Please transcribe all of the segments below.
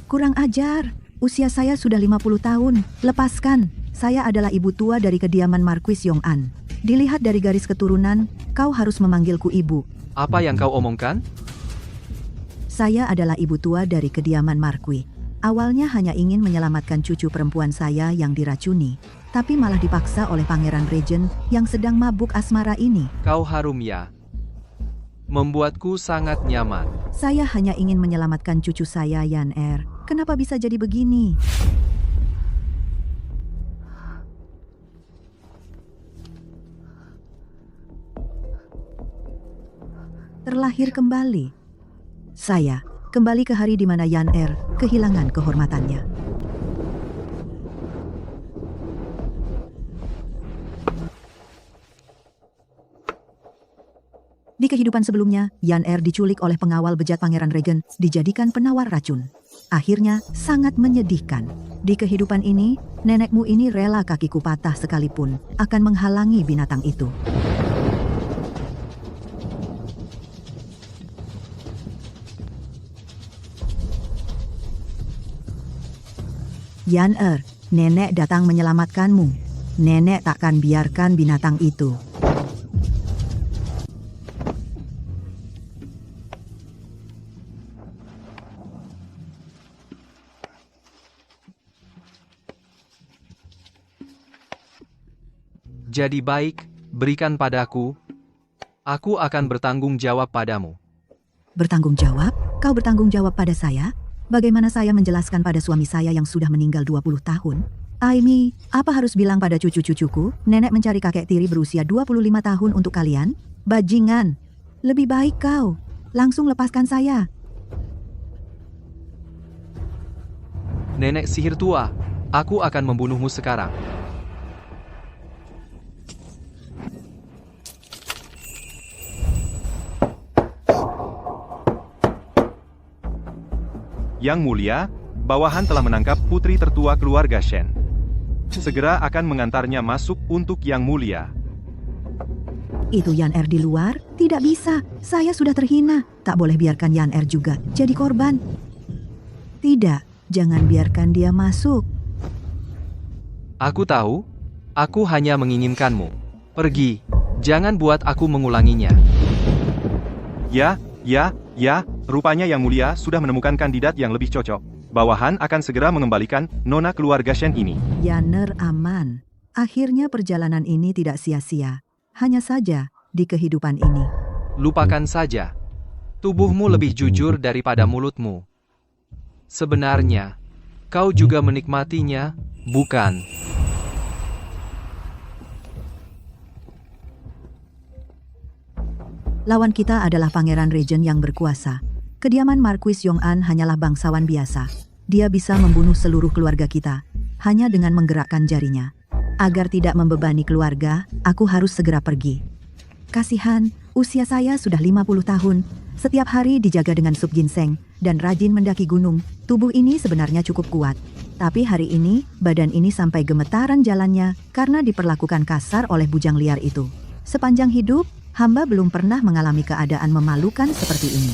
Kurang ajar. Usia saya sudah 50 tahun. Lepaskan. Saya adalah ibu tua dari kediaman Marquis Yong'an. Dilihat dari garis keturunan, kau harus memanggilku ibu. Apa yang kau omongkan? Saya adalah ibu tua dari kediaman Marquis. Awalnya hanya ingin menyelamatkan cucu perempuan saya yang diracuni, tapi malah dipaksa oleh Pangeran Regent yang sedang mabuk asmara ini. Kau harum ya. Membuatku sangat nyaman. Saya hanya ingin menyelamatkan cucu saya, Yan Kenapa bisa jadi begini? Terlahir kembali. Saya kembali ke hari di mana Yan kehilangan kehormatannya. Di kehidupan sebelumnya, Yan diculik oleh pengawal bejat Pangeran Regent, dijadikan penawar racun. Akhirnya, sangat menyedihkan. Di kehidupan ini, nenekmu ini rela kakiku patah sekalipun, akan menghalangi binatang itu. Yan nenek datang menyelamatkanmu. Nenek takkan biarkan binatang itu. Jadi baik, berikan padaku. Aku akan bertanggung jawab padamu. Bertanggung jawab? Kau bertanggung jawab pada saya? Bagaimana saya menjelaskan pada suami saya yang sudah meninggal 20 tahun? Aimi, apa harus bilang pada cucu-cucuku? Nenek mencari kakek tiri berusia 25 tahun untuk kalian? Bajingan! Lebih baik kau. Langsung lepaskan saya. Nenek sihir tua, aku akan membunuhmu sekarang. Yang mulia, bawahan telah menangkap putri tertua keluarga Shen. Segera akan mengantarnya masuk untuk yang mulia. Itu Yan di luar? Tidak bisa. Saya sudah terhina. Tak boleh biarkan Yan juga jadi korban. Tidak, jangan biarkan dia masuk. Aku tahu, aku hanya menginginkanmu. Pergi, jangan buat aku mengulanginya. Ya, rupanya yang mulia sudah menemukan kandidat yang lebih cocok. Bawahan akan segera mengembalikan nona keluarga Shen ini. Yaner aman. Akhirnya perjalanan ini tidak sia-sia. Hanya saja, di kehidupan ini. Lupakan saja. Tubuhmu lebih jujur daripada mulutmu. Sebenarnya, kau juga menikmatinya, bukan? Lawan kita adalah Pangeran Regent yang berkuasa. Kediaman Marquis Yong'an hanyalah bangsawan biasa. Dia bisa membunuh seluruh keluarga kita, hanya dengan menggerakkan jarinya. Agar tidak membebani keluarga, aku harus segera pergi. Kasihan, usia saya sudah 50 tahun. Setiap hari dijaga dengan sup ginseng, dan rajin mendaki gunung. Tubuh ini sebenarnya cukup kuat. Tapi hari ini, badan ini sampai gemetaran jalannya, karena diperlakukan kasar oleh bujang liar itu. Sepanjang hidup, hamba belum pernah mengalami keadaan memalukan seperti ini.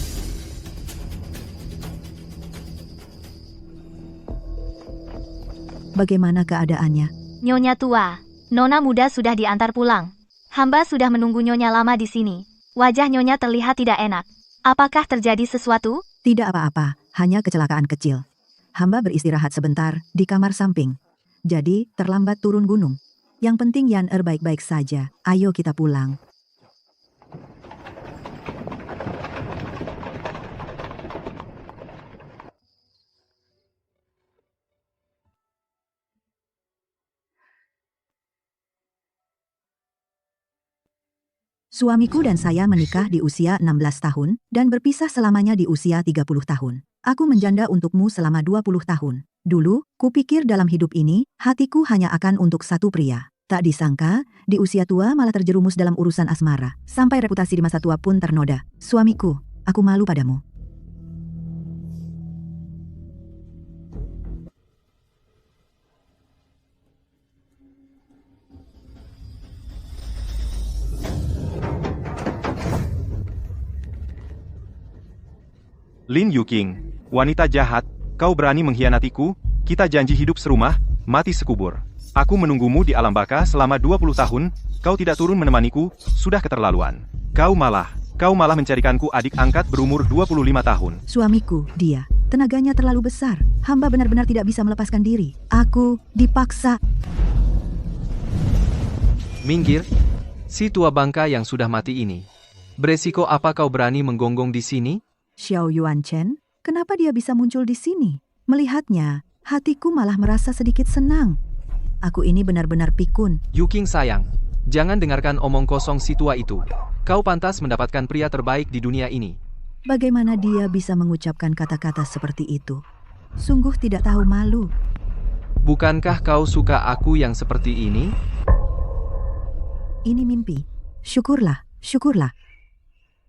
Bagaimana keadaannya? Nyonya tua, nona muda sudah diantar pulang. Hamba sudah menunggu nyonya lama di sini. Wajah nyonya terlihat tidak enak. Apakah terjadi sesuatu? Tidak apa-apa, hanya kecelakaan kecil. Hamba beristirahat sebentar di kamar samping. Jadi, terlambat turun gunung. Yang penting Yan baik-baik saja. Ayo kita pulang. Suamiku dan saya menikah di usia 16 tahun dan berpisah selamanya di usia 30 tahun. Aku menjanda untukmu selama 20 tahun. Dulu, kupikir dalam hidup ini, hatiku hanya akan untuk satu pria. Tak disangka, di usia tua malah terjerumus dalam urusan asmara. Sampai reputasi di masa tua pun ternoda. Suamiku, aku malu padamu. Lin Yuqing, wanita jahat, Kau berani mengkhianatiku? Kita janji hidup serumah, mati sekubur. Aku menunggumu di alam baka selama 20 tahun, kau tidak turun menemaniku, sudah keterlaluan. Kau malah mencarikanku adik angkat berumur 25 tahun. Suamiku, dia. Tenaganya terlalu besar. Hamba benar-benar tidak bisa melepaskan diri. Aku dipaksa. Minggir, si tua bangka yang sudah mati ini. Beresiko apa kau berani menggonggong di sini? Xiao Yuanchen, kenapa dia bisa muncul di sini? Melihatnya, hatiku malah merasa sedikit senang. Aku ini benar-benar pikun. Yuking sayang, jangan dengarkan omong kosong si tua itu. Kau pantas mendapatkan pria terbaik di dunia ini. Bagaimana dia bisa mengucapkan kata-kata seperti itu? Sungguh tidak tahu malu. Bukankah kau suka aku yang seperti ini? Ini mimpi. Syukurlah, syukurlah.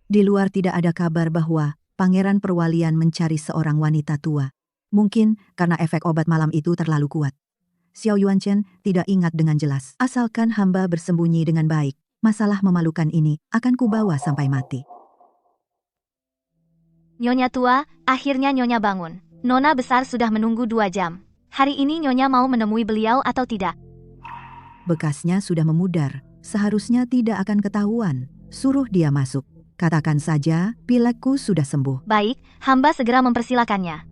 Di luar tidak ada kabar bahwa Pangeran Perwalian mencari seorang wanita tua. Mungkin karena efek obat malam itu terlalu kuat. Xiao Yuanchen tidak ingat dengan jelas. Asalkan hamba bersembunyi dengan baik, masalah memalukan ini akan kubawa sampai mati. Nyonya tua, akhirnya Nyonya bangun. Nona besar sudah menunggu 2 jam. Hari ini Nyonya mau menemui beliau atau tidak? Bekasnya sudah memudar. Seharusnya tidak akan ketahuan. Suruh dia masuk. Katakan saja, pilekku sudah sembuh. Baik, hamba segera mempersilakannya.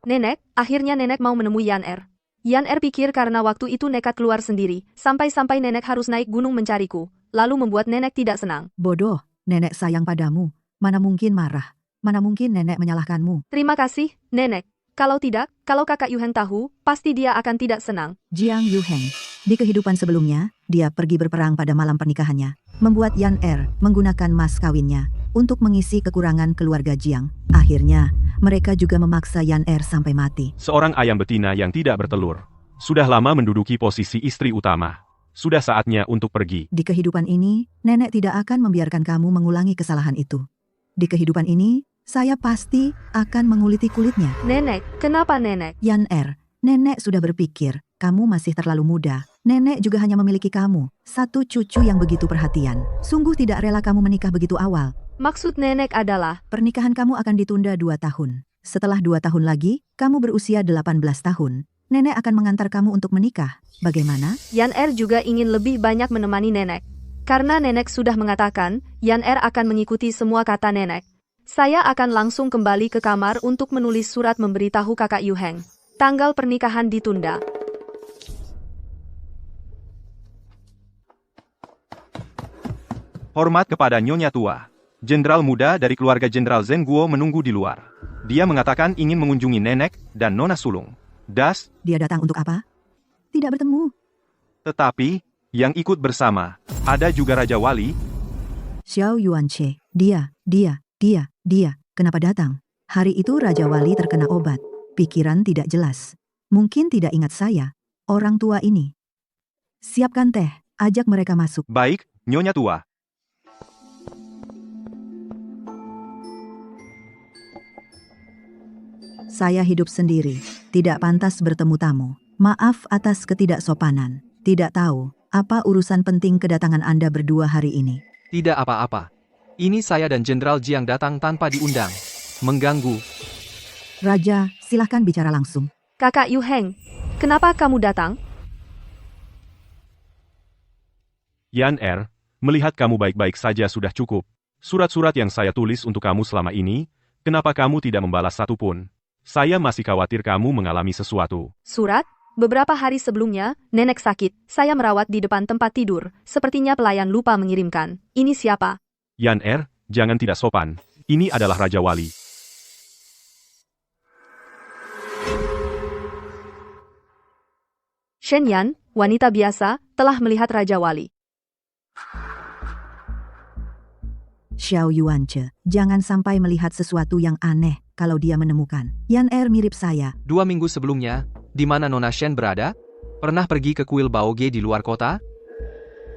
Nenek, akhirnya nenek mau menemui Yan Er. Yan Er pikir karena waktu itu nekat keluar sendiri, sampai-sampai nenek harus naik gunung mencariku, lalu membuat nenek tidak senang. Bodoh, nenek sayang padamu. Mana mungkin marah. Mana mungkin nenek menyalahkanmu. Terima kasih, nenek. Kalau tidak, kalau kakak Yuheng tahu, pasti dia akan tidak senang. Jiang Yuheng. Di kehidupan sebelumnya, dia pergi berperang pada malam pernikahannya, membuat Yan Er menggunakan mas kawinnya untuk mengisi kekurangan keluarga Jiang. Akhirnya, mereka juga memaksa Yan Er sampai mati. Seorang ayam betina yang tidak bertelur. Sudah lama menduduki posisi istri utama. Sudah saatnya untuk pergi. Di kehidupan ini, nenek tidak akan membiarkan kamu mengulangi kesalahan itu. Di kehidupan ini, saya pasti akan menguliti kulitnya. Nenek, kenapa nenek? Yan Er, nenek sudah berpikir, kamu masih terlalu muda. Nenek juga hanya memiliki kamu, satu cucu yang begitu perhatian. Sungguh tidak rela kamu menikah begitu awal. Maksud nenek adalah, Pernikahan kamu akan ditunda 2 tahun. Setelah 2 tahun lagi, kamu berusia 18 tahun. Nenek akan mengantar kamu untuk menikah. Bagaimana? Yan Er juga ingin lebih banyak menemani nenek. Karena nenek sudah mengatakan, Yan Er akan mengikuti semua kata nenek. Saya akan langsung kembali ke kamar untuk menulis surat memberitahu kakak Yuheng. Tanggal pernikahan ditunda. Hormat kepada Nyonya tua. Jenderal muda dari keluarga Jenderal Zhen Guo menunggu di luar. Dia mengatakan ingin mengunjungi nenek dan nona sulung. Das, Dia datang untuk apa? Tidak bertemu. tetapi, yang ikut bersama, ada juga Raja Wali. Xiao Yuanche, dia, kenapa datang? Hari itu Raja Wali terkena obat. Pikiran tidak jelas. Mungkin tidak ingat saya, orang tua ini. Siapkan teh, ajak mereka masuk. Baik, Nyonya tua. Saya hidup sendiri, tidak pantas bertemu tamu. Maaf atas ketidaksopanan. Tidak tahu, apa urusan penting kedatangan Anda berdua hari ini. Tidak apa-apa. Ini saya dan Jenderal Jiang datang tanpa diundang. Mengganggu. Raja, silahkan bicara langsung. Kakak Yuheng, kenapa kamu datang? Yan Er, melihat kamu baik-baik saja sudah cukup. Surat-surat yang saya tulis untuk kamu selama ini, kenapa kamu tidak membalas satupun? Saya masih khawatir kamu mengalami sesuatu. Surat? Beberapa hari sebelumnya, nenek sakit. Saya merawat di depan tempat tidur. Sepertinya pelayan lupa mengirimkan. Ini siapa? Yan Er, jangan tidak sopan. Ini adalah Raja Wali. Shen Yan, wanita biasa, telah melihat Raja Wali. Xiao Yuanche, jangan sampai melihat sesuatu yang aneh kalau dia menemukan. Yan Er mirip saya. 2 minggu sebelumnya, di mana Nona Shen berada? Pernah pergi ke kuil Baoge di luar kota?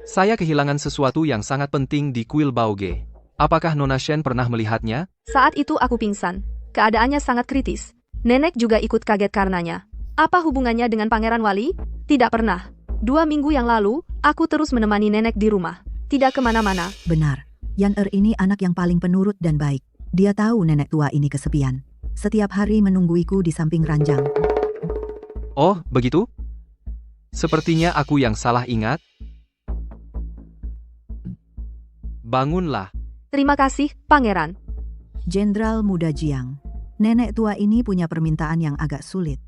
Saya kehilangan sesuatu yang sangat penting di kuil Baoge. Apakah Nona Shen pernah melihatnya? Saat itu aku pingsan. Keadaannya sangat kritis. Nenek juga ikut kaget karenanya. Apa hubungannya dengan Pangeran Wali? Tidak pernah. 2 minggu yang lalu, aku terus menemani nenek di rumah. Tidak kemana-mana. Benar, Yan Er ini anak yang paling penurut dan baik. Dia tahu nenek tua ini kesepian. setiap hari menungguiku di samping ranjang. Oh, begitu? Sepertinya aku yang salah ingat. Bangunlah. Terima kasih, Pangeran. Jenderal Muda Jiang. Nenek tua ini punya permintaan yang agak sulit.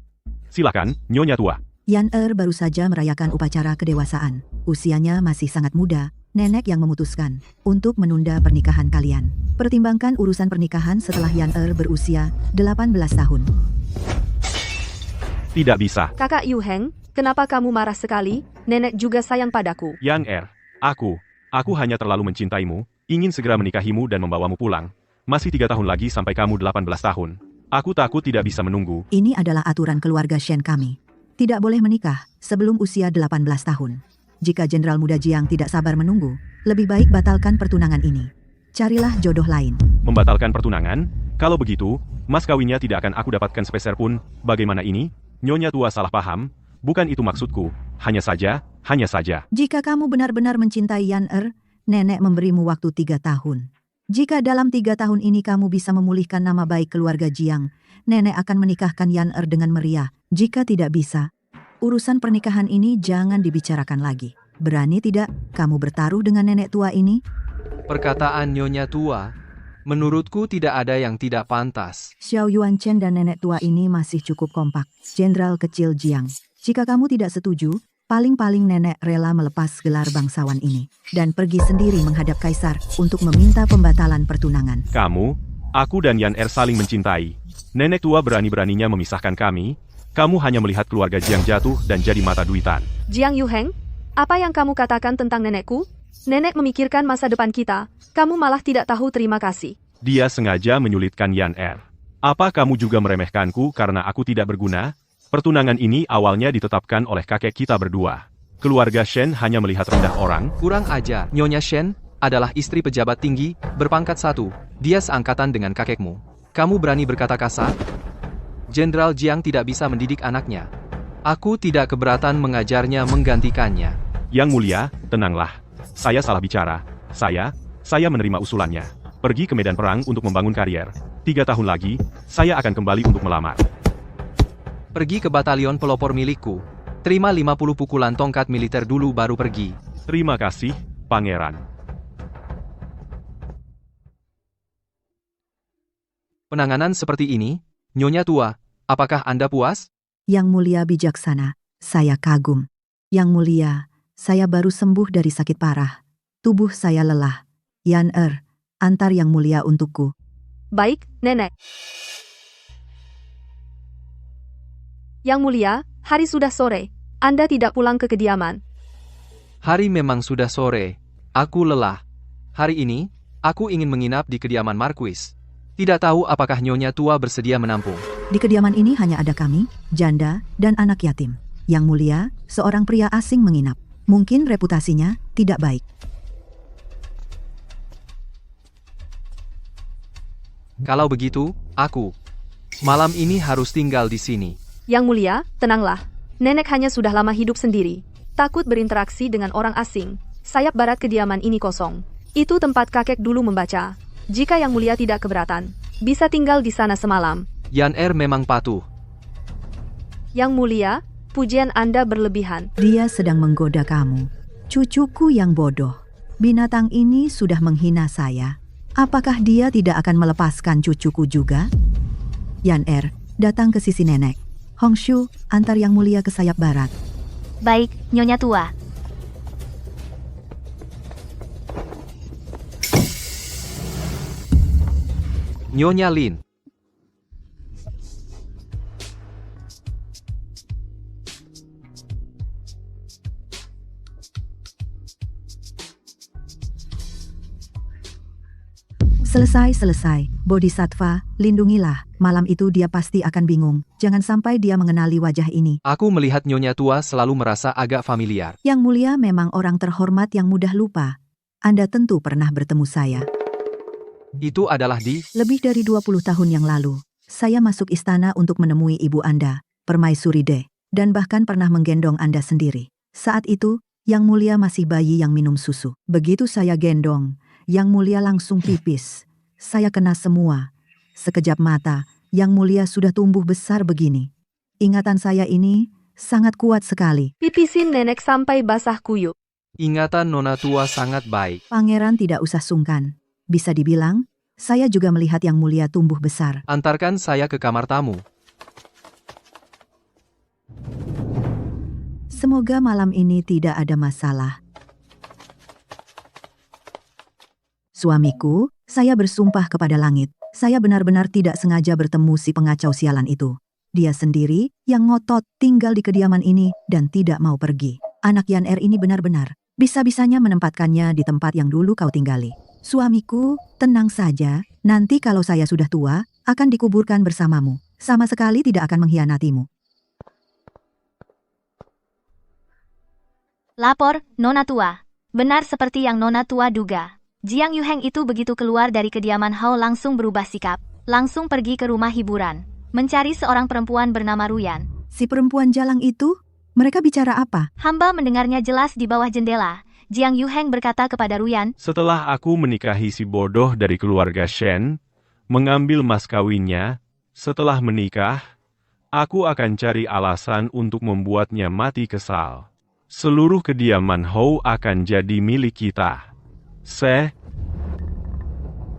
Silakan, Nyonya tua. Yan baru saja merayakan upacara kedewasaan. Usianya masih sangat muda. Nenek yang memutuskan untuk menunda pernikahan kalian. Pertimbangkan urusan pernikahan setelah Yan berusia 18 tahun. Tidak bisa. Kakak Yu Heng, kenapa kamu marah sekali? Nenek juga sayang padaku. Yan aku hanya terlalu mencintaimu, ingin segera menikahimu dan membawamu pulang. Masih 3 tahun lagi sampai kamu 18 tahun. Aku takut tidak bisa menunggu. Ini adalah aturan keluarga Shen kami. Tidak boleh menikah sebelum usia 18 tahun. Jika Jenderal Muda Jiang tidak sabar menunggu, lebih baik batalkan pertunangan ini. Carilah jodoh lain. Membatalkan pertunangan? Kalau begitu, mas kawinnya tidak akan aku dapatkan sepeser pun. Bagaimana ini? Nyonya tua salah paham. Bukan itu maksudku. Hanya saja. Jika kamu benar-benar mencintai Yan nenek memberimu waktu 3 tahun. Jika dalam 3 tahun ini kamu bisa memulihkan nama baik keluarga Jiang, nenek akan menikahkan Yan dengan meriah. Jika tidak bisa, urusan pernikahan ini jangan dibicarakan lagi. Berani tidak kamu bertaruh dengan nenek tua ini? Perkataan Nyonya tua, menurutku tidak ada yang tidak pantas. Xiao Yuanchen dan nenek tua ini masih cukup kompak. Jenderal kecil Jiang, jika kamu tidak setuju, paling-paling nenek rela melepas gelar bangsawan ini dan pergi sendiri menghadap kaisar untuk meminta pembatalan pertunangan. Kamu, aku dan Yan saling mencintai. Nenek tua berani-beraninya memisahkan kami. Kamu hanya melihat keluarga Jiang jatuh dan jadi mata duitan. Jiang Yu Heng, apa yang kamu katakan tentang nenekku? Nenek memikirkan masa depan kita, kamu malah tidak tahu terima kasih. Dia sengaja menyulitkan Yan Apa kamu juga meremehkanku karena aku tidak berguna? Pertunangan ini awalnya ditetapkan oleh kakek kita berdua. Keluarga Shen hanya melihat rendah orang. Kurang ajar. Nyonya Shen adalah istri pejabat tinggi, berpangkat 1. Dia seangkatan dengan kakekmu. Kamu berani berkata kasar? Jenderal Jiang tidak bisa mendidik anaknya. Aku tidak keberatan mengajarnya menggantikannya. Yang mulia, tenanglah. Saya salah bicara. Saya menerima usulannya. Pergi ke medan perang untuk membangun karier. 3 tahun lagi, saya akan kembali untuk melamar. Pergi ke batalion pelopor milikku. Terima 50 pukulan tongkat militer dulu baru pergi. Terima kasih, Pangeran. Penanganan seperti ini, Nyonya tua, apakah Anda puas? Yang mulia bijaksana, saya kagum. Yang mulia, saya baru sembuh dari sakit parah. Tubuh saya lelah. Yan antar yang mulia untukku. Baik, nenek. Yang mulia, hari sudah sore. Anda tidak pulang ke kediaman. Hari memang sudah sore. Aku lelah. Hari ini, aku ingin menginap di kediaman Marquis. Tidak tahu apakah Nyonya tua bersedia menampung. Di kediaman ini hanya ada kami, janda, dan anak yatim. Yang mulia, seorang pria asing menginap. Mungkin reputasinya tidak baik. Kalau begitu, aku malam ini harus tinggal di sini. Yang mulia, tenanglah. Nenek hanya sudah lama hidup sendiri. Takut berinteraksi dengan orang asing. Sayap barat kediaman ini kosong. Itu tempat kakek dulu membaca. Jika yang mulia tidak keberatan, bisa tinggal di sana semalam. Yan memang patuh. Yang mulia, pujian Anda berlebihan. Dia sedang menggoda kamu. Cucuku yang bodoh. Binatang ini sudah menghina saya. Apakah dia tidak akan melepaskan cucuku juga? Yan datang ke sisi nenek. Hongshu, antar yang mulia ke sayap barat. Baik, Nyonya tua. Nyonya Lin. Selesai. Bodhisattva, lindungilah. Malam itu dia pasti akan bingung. Jangan sampai dia mengenali wajah ini. Aku melihat Nyonya tua selalu merasa agak familiar. Yang mulia memang orang terhormat yang mudah lupa. Anda tentu pernah bertemu saya. Itu adalah di... Lebih dari 20 tahun yang lalu, saya masuk istana untuk menemui ibu Anda, Permaisuri De, dan bahkan pernah menggendong Anda sendiri. Saat itu, Yang mulia masih bayi yang minum susu. Begitu saya gendong, Yang mulia langsung pipis. Saya kena semua. Sekejap mata, Yang Mulia sudah tumbuh besar begini. Ingatan saya ini sangat kuat sekali. Pipisin nenek sampai basah kuyup. Ingatan Nona tua sangat baik. Pangeran tidak usah sungkan. Bisa dibilang, saya juga melihat Yang Mulia tumbuh besar. Antarkan saya ke kamar tamu. Semoga malam ini tidak ada masalah. Suamiku, saya bersumpah kepada langit. Saya benar-benar tidak sengaja bertemu si pengacau sialan itu. Dia sendiri yang ngotot tinggal di kediaman ini dan tidak mau pergi. Anak Yan Er ini benar-benar bisa-bisanya menempatkannya di tempat yang dulu kau tinggali. Suamiku, tenang saja. Nanti kalau saya sudah tua, akan dikuburkan bersamamu. Sama sekali tidak akan mengkhianatimu. Lapor, Nona tua. Benar seperti yang Nona tua duga. Jiang Yuheng itu begitu keluar dari kediaman Hao langsung berubah sikap, langsung pergi ke rumah hiburan, mencari seorang perempuan bernama Ruyan. Si perempuan jalang itu, mereka bicara apa? Hamba mendengarnya jelas di bawah jendela. Jiang Yuheng berkata kepada Ruyan, Setelah aku menikahi si bodoh dari keluarga Shen, mengambil mas kawinnya, setelah menikah, aku akan cari alasan untuk membuatnya mati kesal. Seluruh kediaman Hou akan jadi milik kita.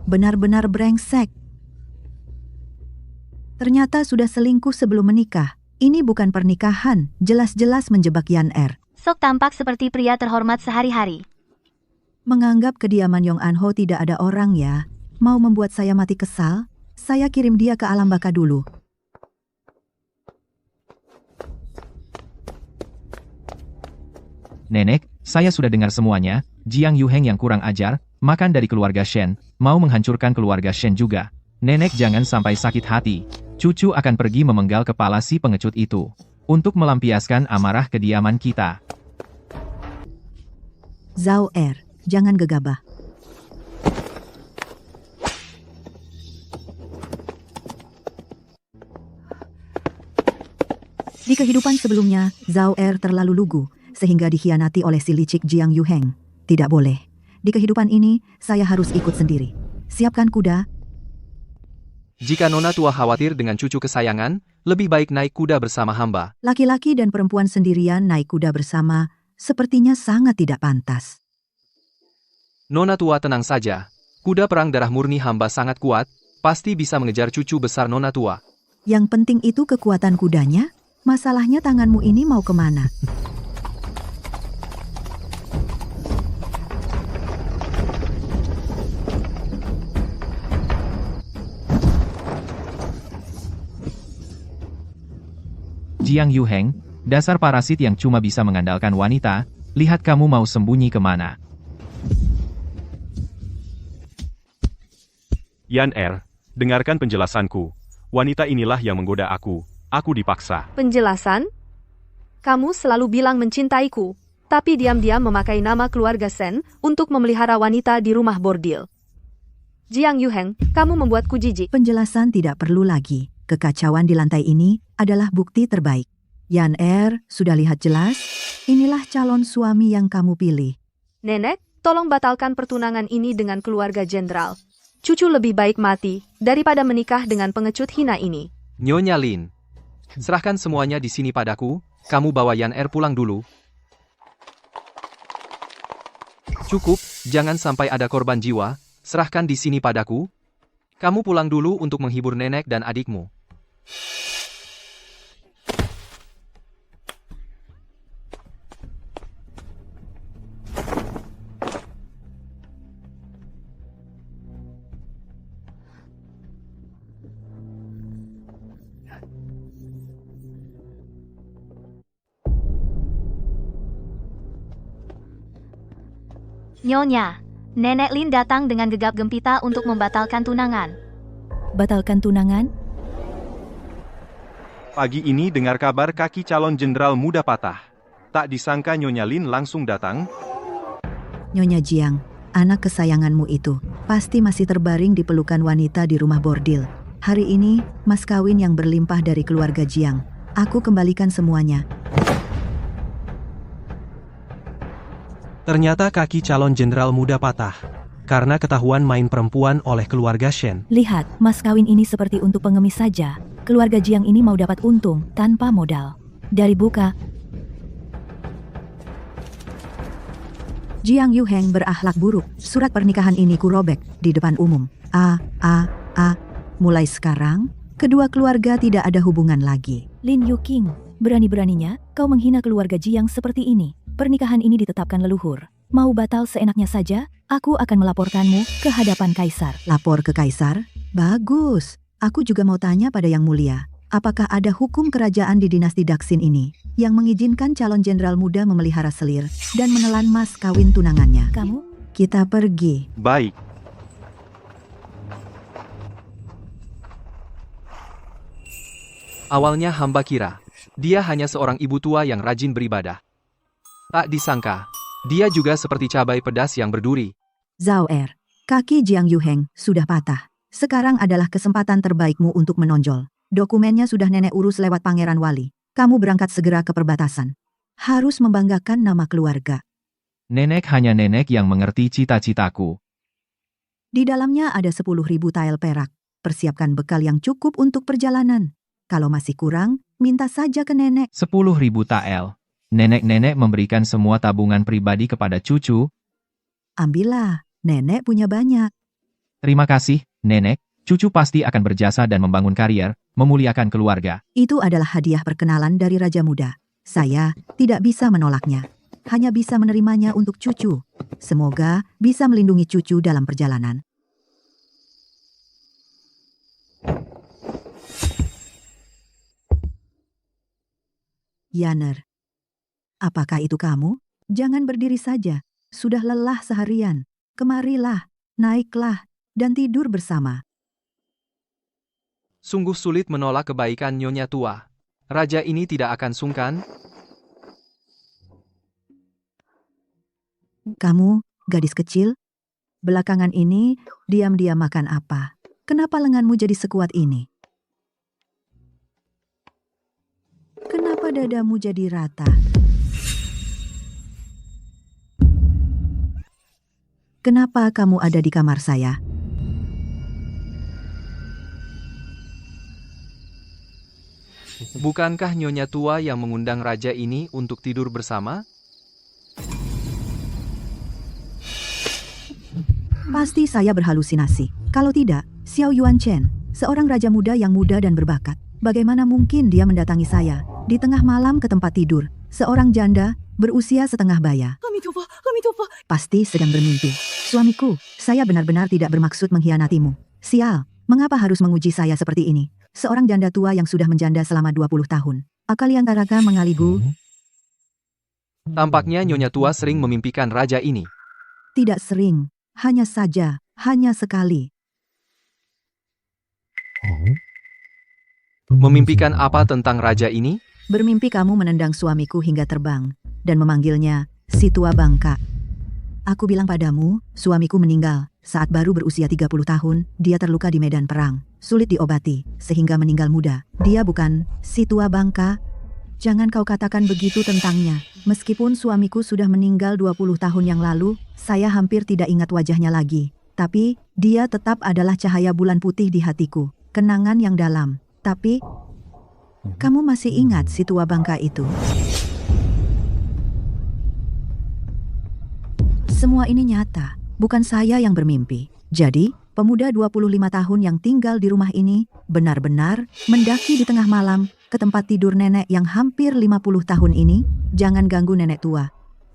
Benar-benar brengsek. Ternyata sudah selingkuh sebelum menikah. Ini bukan pernikahan, jelas-jelas menjebak Yan Er. Sok tampak seperti pria terhormat sehari-hari. Menganggap kediaman Yong An Ho tidak ada orang ya. Mau membuat saya mati kesal? Saya kirim dia ke alam baka dulu. Nenek, saya sudah dengar semuanya. Jiang Yuheng yang kurang ajar, makan dari keluarga Shen, mau menghancurkan keluarga Shen juga. Nenek jangan sampai sakit hati. Cucu akan pergi memenggal kepala si pengecut itu. Untuk melampiaskan amarah kediaman kita. Zhao Er, jangan gegabah. Di kehidupan sebelumnya, Zhao Er terlalu lugu, sehingga dikhianati oleh si licik Jiang Yuheng. Tidak boleh. Di kehidupan ini, saya harus ikut sendiri. Siapkan kuda. Jika Nona tua khawatir dengan cucu kesayangan, lebih baik naik kuda bersama hamba. Laki-laki dan perempuan sendirian naik kuda bersama, sepertinya sangat tidak pantas. Nona tua tenang saja. Kuda perang darah murni hamba sangat kuat, pasti bisa mengejar cucu besar Nona tua. Yang penting itu kekuatan kudanya. Masalahnya tanganmu ini mau kemana? Jiang Yuheng, dasar parasit yang cuma bisa mengandalkan wanita, lihat kamu mau sembunyi kemana. Yan Er, dengarkan penjelasanku. Wanita inilah yang menggoda aku. Aku dipaksa. Penjelasan? Kamu selalu bilang mencintaiku, tapi diam-diam memakai nama keluarga Shen untuk memelihara wanita di rumah bordil. Jiang Yuheng, kamu membuatku jijik. Penjelasan tidak perlu lagi. Kekacauan di lantai ini adalah bukti terbaik. Yan Er, sudah lihat jelas? Inilah calon suami yang kamu pilih. Nenek, tolong batalkan pertunangan ini dengan keluarga jenderal. Cucu lebih baik mati daripada menikah dengan pengecut hina ini. Nyonya Lin, serahkan semuanya di sini padaku, kamu bawa Yan Er pulang dulu. Cukup, jangan sampai ada korban jiwa, serahkan di sini padaku. Kamu pulang dulu untuk menghibur nenek dan adikmu. Nyonya, Nenek Lin datang dengan gegap gempita untuk membatalkan tunangan. Batalkan tunangan? Pagi ini dengar kabar kaki calon jenderal muda patah. Tak disangka Nyonya Lin langsung datang. Nyonya Jiang, anak kesayanganmu itu, pasti masih terbaring di pelukan wanita di rumah bordil. Hari ini, mas kawin yang berlimpah dari keluarga Jiang. Aku kembalikan semuanya. Ternyata kaki calon jenderal muda patah. karena ketahuan main perempuan oleh keluarga Shen. Lihat, mas kawin ini seperti untuk pengemis saja. Keluarga Jiang ini mau dapat untung tanpa modal. Dari buka, Jiang Yuheng berakhlak buruk. Surat pernikahan ini kurobek di depan umum. Mulai sekarang, kedua keluarga tidak ada hubungan lagi. Lin Yuqing, berani-beraninya kau menghina keluarga Jiang seperti ini. Pernikahan ini ditetapkan leluhur. Mau batal seenaknya saja, aku akan melaporkanmu ke hadapan kaisar. Lapor ke kaisar? Bagus. Aku juga mau tanya pada Yang Mulia. Apakah ada hukum kerajaan di dinasti Daksin ini yang mengizinkan calon jenderal muda memelihara selir dan menelan mas kawin tunangannya? Kita pergi. Baik. Awalnya hamba kira, dia hanya seorang ibu tua yang rajin beribadah. Tak disangka, dia juga seperti cabai pedas yang berduri. Zhao Er, kaki Jiang Yuheng sudah patah. Sekarang adalah kesempatan terbaikmu untuk menonjol. Dokumennya sudah nenek urus lewat Pangeran Wali. Kamu berangkat segera ke perbatasan. Harus membanggakan nama keluarga. Nenek hanya nenek yang mengerti cita-citaku. Di dalamnya ada 10.000 tael perak. Persiapkan bekal yang cukup untuk perjalanan. Kalau masih kurang, minta saja ke nenek. 10.000 tael. Nenek-nenek memberikan semua tabungan pribadi kepada cucu. Ambillah, nenek punya banyak. Terima kasih, nenek. Cucu pasti akan berjasa dan membangun karier, memuliakan keluarga. Itu adalah hadiah perkenalan dari Raja Muda. Saya tidak bisa menolaknya. Hanya bisa menerimanya untuk cucu. Semoga bisa melindungi cucu dalam perjalanan. Yaner, apakah itu kamu? Jangan berdiri saja. Sudah lelah seharian. Kemarilah, naiklah, dan tidur bersama. Sungguh sulit menolak kebaikan Nyonya Tua. Raja ini tidak akan sungkan. Kamu, gadis kecil, belakangan ini diam-diam makan apa? Kenapa lenganmu jadi sekuat ini? Kenapa dadamu jadi rata? Kenapa kamu ada di kamar saya? Bukankah Nyonya Tua yang mengundang raja ini untuk tidur bersama? Pasti saya berhalusinasi. Kalau tidak, Xiao Yuan Chen, seorang raja muda yang muda dan berbakat. Bagaimana mungkin dia mendatangi saya di tengah malam ke tempat tidur? Seorang janda berusia setengah baya. Pasti sedang bermimpi. Suamiku, saya benar-benar tidak bermaksud mengkhianatimu. Sial, mengapa harus menguji saya seperti ini? Seorang janda tua yang sudah menjanda selama 20 tahun. Akalian Taraka mengaligu. Tampaknya Nyonya Tua sering memimpikan raja ini. Tidak sering, hanya sekali. Memimpikan apa tentang raja ini? Bermimpi kamu menendang suamiku hingga terbang, dan memanggilnya si tua bangka. Aku bilang padamu, suamiku meninggal. Saat baru berusia 30 tahun, dia terluka di medan perang. Sulit diobati, sehingga meninggal muda. Dia bukan si tua bangka. Jangan kau katakan begitu tentangnya. Meskipun suamiku sudah meninggal 20 tahun yang lalu, saya hampir tidak ingat wajahnya lagi. Tapi, dia tetap adalah cahaya bulan putih di hatiku. Kenangan yang dalam. Tapi, kamu masih ingat si tua bangka itu? Semua ini nyata, bukan saya yang bermimpi. Jadi, pemuda 25 tahun yang tinggal di rumah ini benar-benar mendaki di tengah malam ke tempat tidur nenek yang hampir 50 tahun ini. Jangan ganggu nenek tua.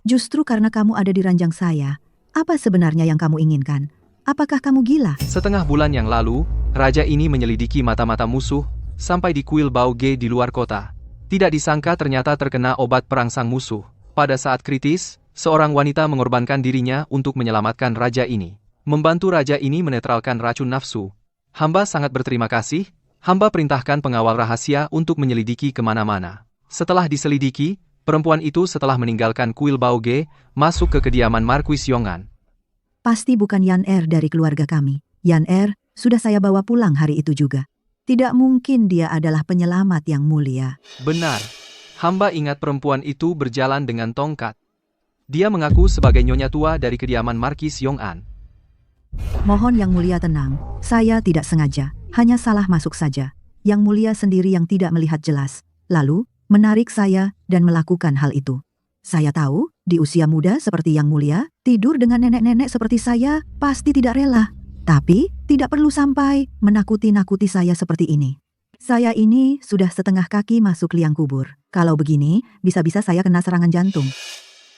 Justru karena kamu ada di ranjang saya, apa sebenarnya yang kamu inginkan? Apakah kamu gila? Setengah bulan yang lalu, raja ini menyelidiki mata-mata musuh sampai di kuil Baoge di luar kota. Tidak disangka ternyata terkena obat perangsang musuh. Pada saat kritis, seorang wanita mengorbankan dirinya untuk menyelamatkan raja ini. Membantu raja ini menetralkan racun nafsu. Hamba sangat berterima kasih. Hamba perintahkan pengawal rahasia untuk menyelidiki kemana-mana. Setelah diselidiki, perempuan itu setelah meninggalkan kuil Baoge, masuk ke kediaman Marquis Yongan. Pasti bukan Yan Er dari keluarga kami. Yan Er sudah saya bawa pulang hari itu juga. Tidak mungkin dia adalah penyelamat yang mulia. Benar. Hamba ingat perempuan itu berjalan dengan tongkat. Dia mengaku sebagai Nyonya Tua dari kediaman Marquis Yongan. Mohon Yang Mulia tenang, saya tidak sengaja, hanya salah masuk saja. Yang Mulia sendiri yang tidak melihat jelas, lalu menarik saya dan melakukan hal itu. Saya tahu, di usia muda seperti Yang Mulia, tidur dengan nenek-nenek seperti saya pasti tidak rela. Tapi, tidak perlu sampai menakuti-nakuti saya seperti ini. Saya ini sudah setengah kaki masuk liang kubur. Kalau begini, bisa-bisa saya kena serangan jantung.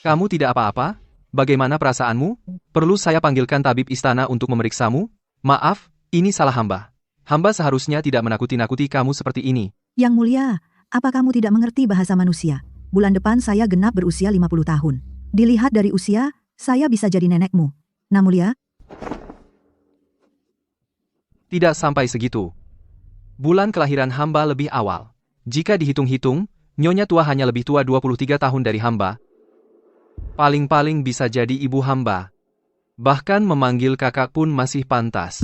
Kamu tidak apa-apa? Bagaimana perasaanmu? Perlu saya panggilkan tabib istana untuk memeriksamu? Maaf, ini salah hamba. Hamba seharusnya tidak menakuti-nakuti kamu seperti ini. Yang Mulia, apa kamu tidak mengerti bahasa manusia? Bulan depan saya genap berusia 50 tahun. Dilihat dari usia, saya bisa jadi nenekmu. Nah Mulia, Tidak sampai segitu. Bulan kelahiran hamba lebih awal. Jika dihitung-hitung, Nyonya Tua hanya lebih tua 23 tahun dari hamba. Paling-paling bisa jadi ibu hamba. Bahkan memanggil kakak pun masih pantas.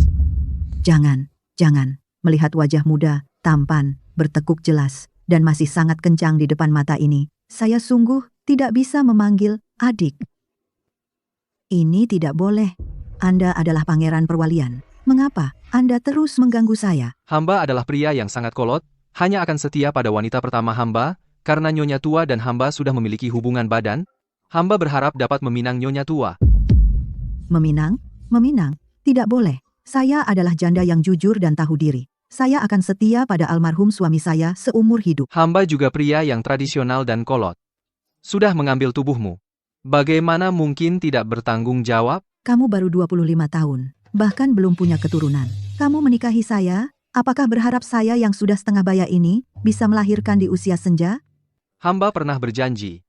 jangan. Melihat wajah muda, tampan, bertekuk jelas, dan masih sangat kencang di depan mata ini, saya sungguh tidak bisa memanggil adik. Ini tidak boleh. Anda adalah pangeran perwalian. Mengapa Anda terus mengganggu saya? Hamba adalah pria yang sangat kolot, hanya akan setia pada wanita pertama hamba, karena Nyonya Tua dan hamba sudah memiliki hubungan badan. Hamba berharap dapat meminang Nyonya Tua. Meminang? Tidak boleh. Saya adalah janda yang jujur dan tahu diri. Saya akan setia pada almarhum suami saya seumur hidup. Hamba juga pria yang tradisional dan kolot. Sudah mengambil tubuhmu. Bagaimana mungkin tidak bertanggung jawab? Kamu baru 25 tahun, bahkan belum punya keturunan. Kamu menikahi saya? Apakah berharap saya yang sudah setengah baya ini bisa melahirkan di usia senja? Hamba pernah berjanji.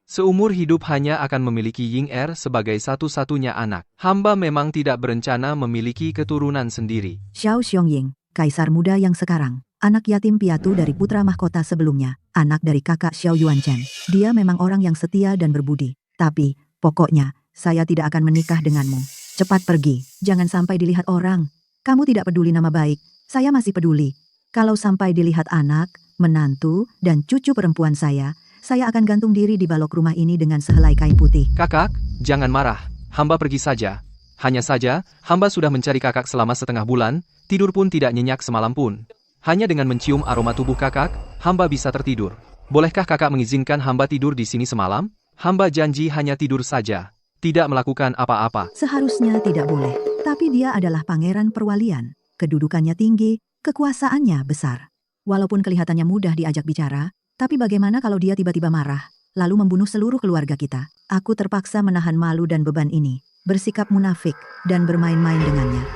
Seumur hidup hanya akan memiliki Ying Er sebagai satu-satunya anak. Hamba memang tidak berencana memiliki keturunan sendiri. Xiao Xiongying, kaisar muda yang sekarang, anak yatim piatu dari putra mahkota sebelumnya, anak dari kakak Xiao Yuanchen. Dia memang orang yang setia dan berbudi. Tapi, pokoknya, saya tidak akan menikah denganmu. Cepat pergi, jangan sampai dilihat orang. Kamu tidak peduli nama baik, saya masih peduli. Kalau sampai dilihat anak, menantu, dan cucu perempuan saya akan gantung diri di balok rumah ini dengan sehelai kain putih. Kakak, jangan marah. Hamba pergi saja. Hanya saja, hamba sudah mencari kakak selama setengah bulan, tidur pun tidak nyenyak semalam pun. Hanya dengan mencium aroma tubuh kakak, hamba bisa tertidur. Bolehkah kakak mengizinkan hamba tidur di sini semalam? Hamba janji hanya tidur saja, tidak melakukan apa-apa. Seharusnya tidak boleh, tapi dia adalah pangeran perwalian. Kedudukannya tinggi, kekuasaannya besar. Walaupun kelihatannya mudah diajak bicara, tapi bagaimana kalau dia tiba-tiba marah, lalu membunuh seluruh keluarga kita? Aku terpaksa menahan malu dan beban ini, bersikap munafik, dan bermain-main dengannya.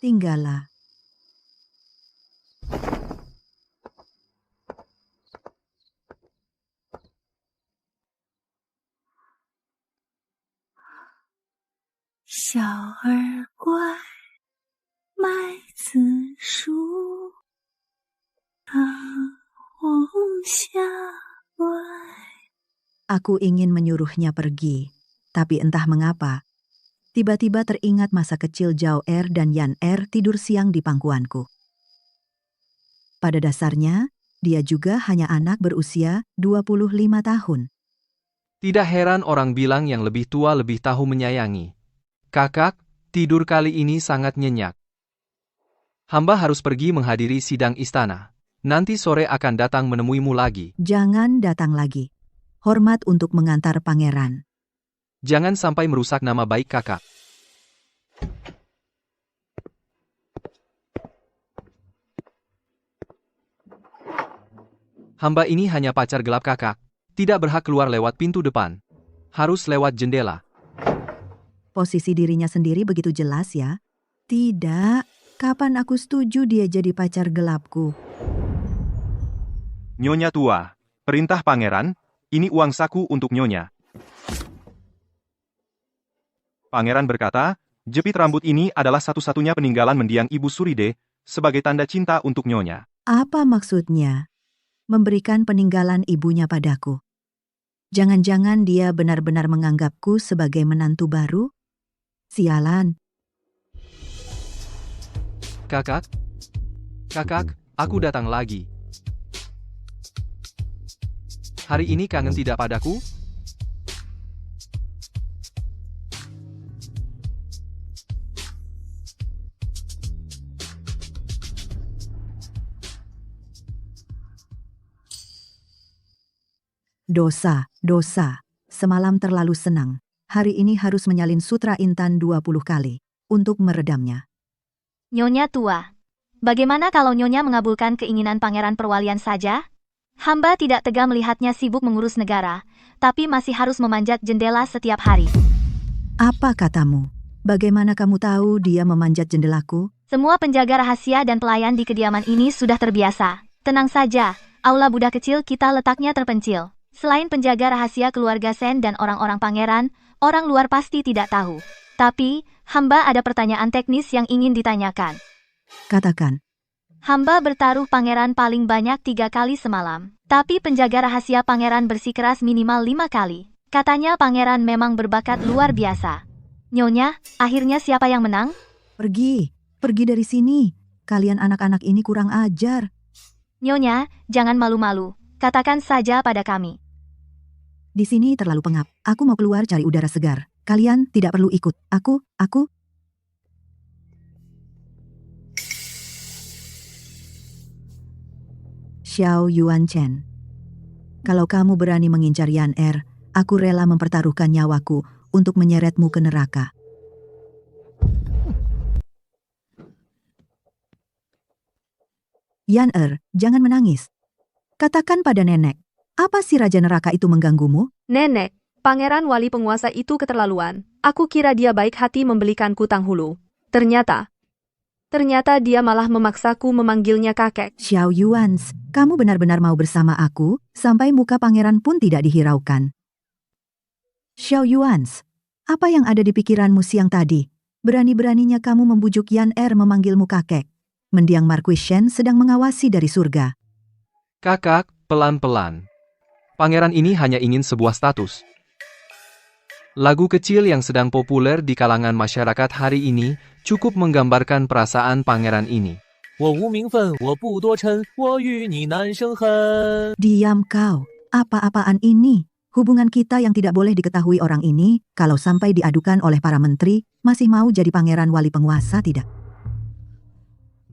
Tinggallah. Aku ingin menyuruhnya pergi, tapi entah mengapa, tiba-tiba teringat masa kecil Zhao Er dan Yan Er tidur siang di pangkuanku. Pada dasarnya, dia juga hanya anak berusia 25 tahun. Tidak heran orang bilang yang lebih tua lebih tahu menyayangi. Kakak, tidur kali ini sangat nyenyak. Hamba harus pergi menghadiri sidang istana. Nanti sore akan datang menemuimu lagi. Jangan datang lagi. Hormat untuk mengantar pangeran. Jangan sampai merusak nama baik kakak. Hamba ini hanya pacar gelap kakak. Tidak berhak keluar lewat pintu depan. Harus lewat jendela. Posisi dirinya sendiri begitu jelas ya? Tidak. Kapan aku setuju dia jadi pacar gelapku? Nyonya Tua, perintah pangeran, ini uang saku untuk Nyonya. Pangeran berkata, jepit rambut ini adalah satu-satunya peninggalan mendiang Ibu Suride, sebagai tanda cinta untuk Nyonya. Apa maksudnya? Memberikan peninggalan ibunya padaku. Jangan-jangan dia benar-benar menganggapku sebagai menantu baru? Sialan. Kakak, aku datang lagi. Hari ini kangen tidak padaku? Dosa. Semalam terlalu senang. Hari ini harus menyalin sutra intan 20 kali untuk meredamnya. Nyonya tua. Bagaimana kalau Nyonya mengabulkan keinginan Pangeran Perwalian saja? Hamba tidak tega melihatnya sibuk mengurus negara, tapi masih harus memanjat jendela setiap hari. Apa katamu? Bagaimana kamu tahu dia memanjat jendelaku? Semua penjaga rahasia dan pelayan di kediaman ini sudah terbiasa. Tenang saja, aula budak kecil kita letaknya terpencil. Selain penjaga rahasia keluarga Sen dan orang-orang pangeran, orang luar pasti tidak tahu. Tapi, hamba ada pertanyaan teknis yang ingin ditanyakan. Katakan. Hamba bertaruh pangeran paling banyak 3 kali semalam. Tapi penjaga rahasia pangeran bersikeras minimal 5 kali. Katanya pangeran memang berbakat luar biasa. Nyonya, akhirnya siapa yang menang? Pergi dari sini. Kalian anak-anak ini kurang ajar. Nyonya, jangan malu-malu. Katakan saja pada kami. Di sini terlalu pengap. Aku mau keluar cari udara segar. Kalian tidak perlu ikut. Aku. Xiao Yuan Chen. Kalau kamu berani mengincar Yan Er, aku rela mempertaruhkan nyawaku untuk menyeretmu ke neraka. Yan Er, jangan menangis. Katakan pada nenek, apa si Raja Neraka itu mengganggumu? Nenek, pangeran wali penguasa itu keterlaluan. Aku kira dia baik hati membelikanku tanghulu. Ternyata dia malah memaksaku memanggilnya kakek. Xiao Yuans, kamu benar-benar mau bersama aku, sampai muka pangeran pun tidak dihiraukan. Xiao Yuans, apa yang ada di pikiranmu siang tadi? Berani-beraninya kamu membujuk Yan Er memanggilmu kakek. Mendiang Marquis Shen sedang mengawasi dari surga. Kakak, pelan-pelan. Pangeran ini hanya ingin sebuah status. Lagu kecil yang sedang populer di kalangan masyarakat hari ini cukup menggambarkan perasaan pangeran ini. 我无名分，我不多嗔，我与你难生恨。 Diam kau, apa-apaan ini? Hubungan kita yang tidak boleh diketahui orang ini, kalau sampai diadukan oleh para menteri, masih mau jadi pangeran wali penguasa tidak?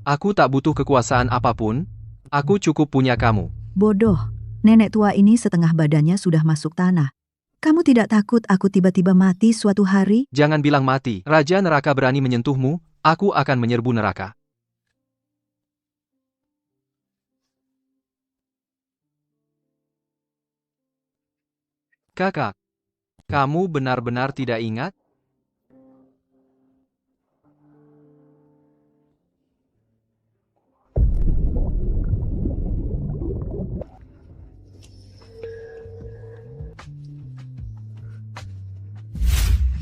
Aku tak butuh kekuasaan apapun, aku cukup punya kamu. Bodoh, nenek tua ini setengah badannya sudah masuk tanah. Kamu tidak takut aku tiba-tiba mati suatu hari? Jangan bilang mati, Raja Neraka berani menyentuhmu, aku akan menyerbu neraka. Kakak, kamu benar-benar tidak ingat?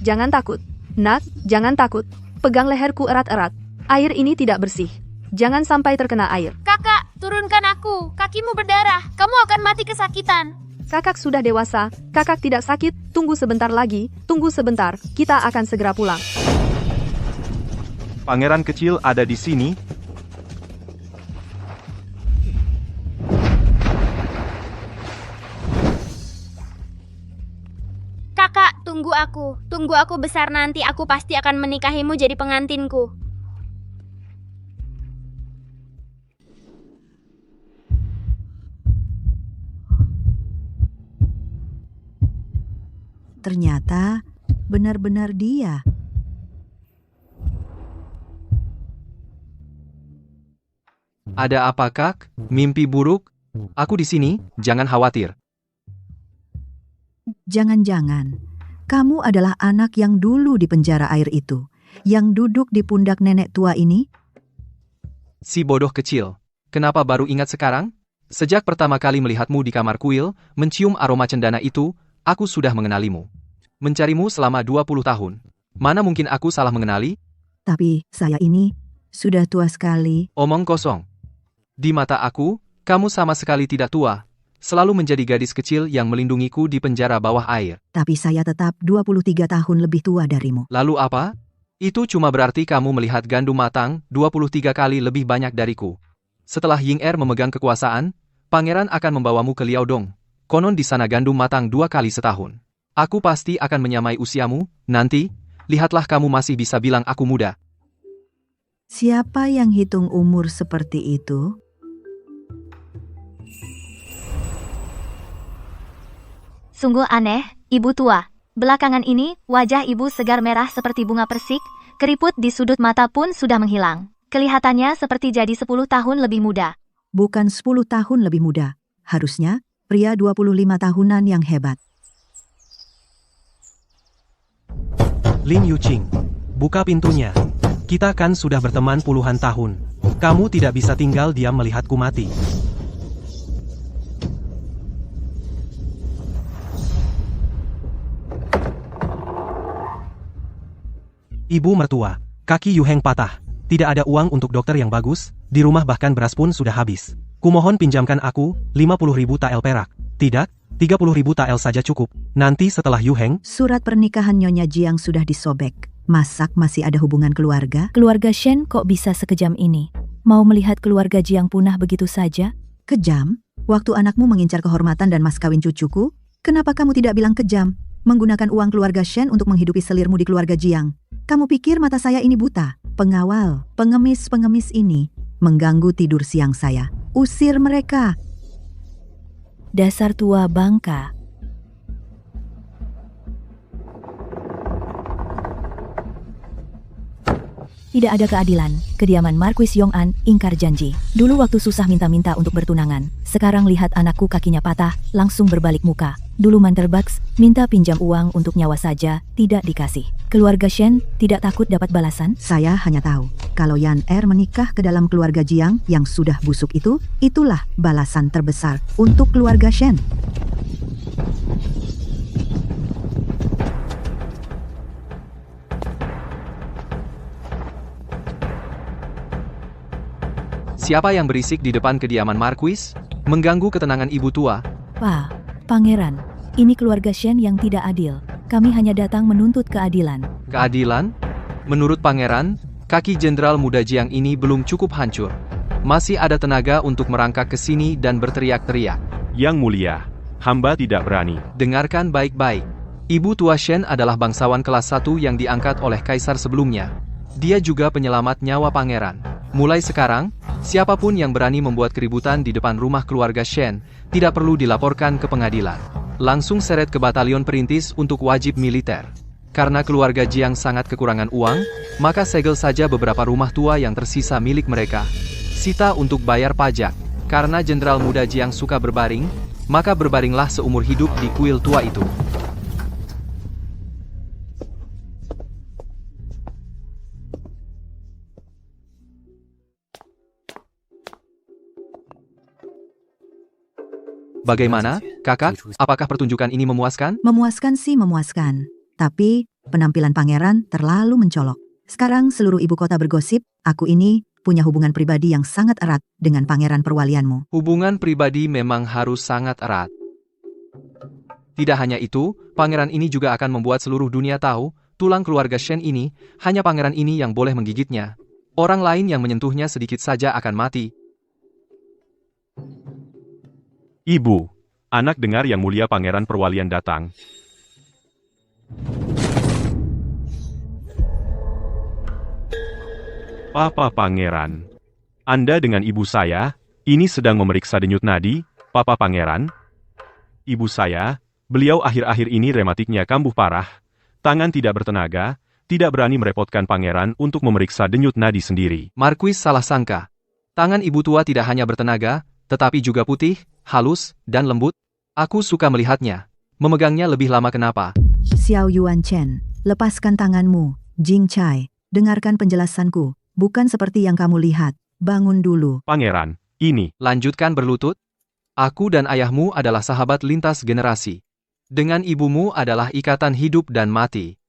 Jangan takut. Nak, jangan takut. Pegang leherku erat-erat. Air ini tidak bersih. Jangan sampai terkena air. Kakak, turunkan aku. Kakimu berdarah. Kamu akan mati kesakitan. Kakak sudah dewasa. Kakak tidak sakit. Tunggu sebentar lagi. Tunggu sebentar. Kita akan segera pulang. Pangeran kecil ada di sini. Kakak, tunggu aku. Tunggu aku besar nanti. Aku pasti akan menikahimu jadi pengantinku. Ternyata benar-benar dia. Ada apa, Kak? Mimpi buruk? Aku di sini, jangan khawatir. Jangan-jangan, kamu adalah anak yang dulu di penjara air itu, yang duduk di pundak nenek tua ini? Si bodoh kecil. Kenapa baru ingat sekarang? Sejak pertama kali melihatmu di kamar kuil, mencium aroma cendana itu, aku sudah mengenalimu. Mencarimu selama 20 tahun. Mana mungkin aku salah mengenali? Tapi saya ini sudah tua sekali. Omong kosong. Di mata aku, kamu sama sekali tidak tua. Selalu menjadi gadis kecil yang melindungiku di penjara bawah air. Tapi saya tetap 23 tahun lebih tua darimu. Lalu apa? Itu cuma berarti kamu melihat gandum matang 23 kali lebih banyak dariku. Setelah Ying Er memegang kekuasaan, pangeran akan membawamu ke Liaodong. Konon di sana gandum matang 2 kali setahun. Aku pasti akan menyamai usiamu, nanti, lihatlah kamu masih bisa bilang aku muda. Siapa yang hitung umur seperti itu? Sungguh aneh, ibu tua. Belakangan ini, wajah ibu segar merah seperti bunga persik, keriput di sudut mata pun sudah menghilang. Kelihatannya seperti jadi 10 tahun lebih muda. Bukan 10 tahun lebih muda. Harusnya, pria 25 tahunan yang hebat. Lin Yuqing, buka pintunya. Kita kan sudah berteman puluhan tahun. Kamu tidak bisa tinggal diam melihatku mati. Ibu mertua, kaki Yu Heng patah. Tidak ada uang untuk dokter yang bagus, di rumah bahkan beras pun sudah habis. Kumohon pinjamkan aku 50.000 tael perak. Tidak, 30.000 tael saja cukup. Nanti setelah Yu Heng... Surat pernikahan Nyonya Jiang sudah disobek. Masak masih ada hubungan keluarga? Keluarga Shen kok bisa sekejam ini? Mau melihat keluarga Jiang punah begitu saja? Kejam? Waktu anakmu mengincar kehormatan dan mas kawin cucuku? Kenapa kamu tidak bilang kejam? Menggunakan uang keluarga Shen untuk menghidupi selirmu di keluarga Jiang. Kamu pikir mata saya ini buta? Pengawal, pengemis-pengemis ini mengganggu tidur siang saya. Usir mereka. Dasar tua bangka. Tidak ada keadilan. Kediaman Marquis Yong'an ingkar janji. Dulu waktu susah minta-minta untuk bertunangan. Sekarang lihat anakku kakinya patah, langsung berbalik muka. Dulu Manterbucks minta pinjam uang untuk nyawa saja, tidak dikasih. Keluarga Shen tidak takut dapat balasan? Saya hanya tahu, kalau Yan Er menikah ke dalam keluarga Jiang yang sudah busuk itu, itulah balasan terbesar untuk keluarga Shen. Siapa yang berisik di depan kediaman Marquis? Mengganggu ketenangan ibu tua. Pak, Pangeran, ini keluarga Shen yang tidak adil. Kami hanya datang menuntut keadilan. Keadilan? Menurut Pangeran, kaki Jenderal Muda Jiang ini belum cukup hancur. Masih ada tenaga untuk merangkak ke sini dan berteriak-teriak. Yang mulia, hamba tidak berani. Dengarkan baik-baik. Ibu tua Shen adalah bangsawan kelas 1 yang diangkat oleh kaisar sebelumnya. Dia juga penyelamat nyawa pangeran. Mulai sekarang, siapapun yang berani membuat keributan di depan rumah keluarga Shen, tidak perlu dilaporkan ke pengadilan. Langsung seret ke batalion perintis untuk wajib militer. Karena keluarga Jiang sangat kekurangan uang, maka segel saja beberapa rumah tua yang tersisa milik mereka. Sita untuk bayar pajak. Karena Jenderal Muda Jiang suka berbaring, maka berbaringlah seumur hidup di kuil tua itu. Bagaimana, kakak? Apakah pertunjukan ini memuaskan? Memuaskan sih memuaskan. Tapi, penampilan pangeran terlalu mencolok. Sekarang seluruh ibu kota bergosip, aku ini punya hubungan pribadi yang sangat erat dengan pangeran perwalianmu. Hubungan pribadi memang harus sangat erat. Tidak hanya itu, pangeran ini juga akan membuat seluruh dunia tahu, tulang keluarga Shen ini, hanya pangeran ini yang boleh menggigitnya. Orang lain yang menyentuhnya sedikit saja akan mati. Ibu, anak dengar yang mulia pangeran perwalian datang. Papa pangeran. Anda dengan ibu saya, ini sedang memeriksa denyut nadi, Papa pangeran. Ibu saya, beliau akhir-akhir ini rematiknya kambuh parah, tangan tidak bertenaga, tidak berani merepotkan pangeran untuk memeriksa denyut nadi sendiri. Marquis salah sangka. Tangan ibu tua tidak hanya bertenaga, tetapi juga putih, halus, dan lembut. Aku suka melihatnya. Memegangnya lebih lama kenapa? Xiao Yuan Chen, lepaskan tanganmu. Jing Chai, dengarkan penjelasanku. Bukan seperti yang kamu lihat. Bangun dulu. Pangeran, ini. Lanjutkan berlutut. Aku dan ayahmu adalah sahabat lintas generasi. Dengan ibumu adalah ikatan hidup dan mati.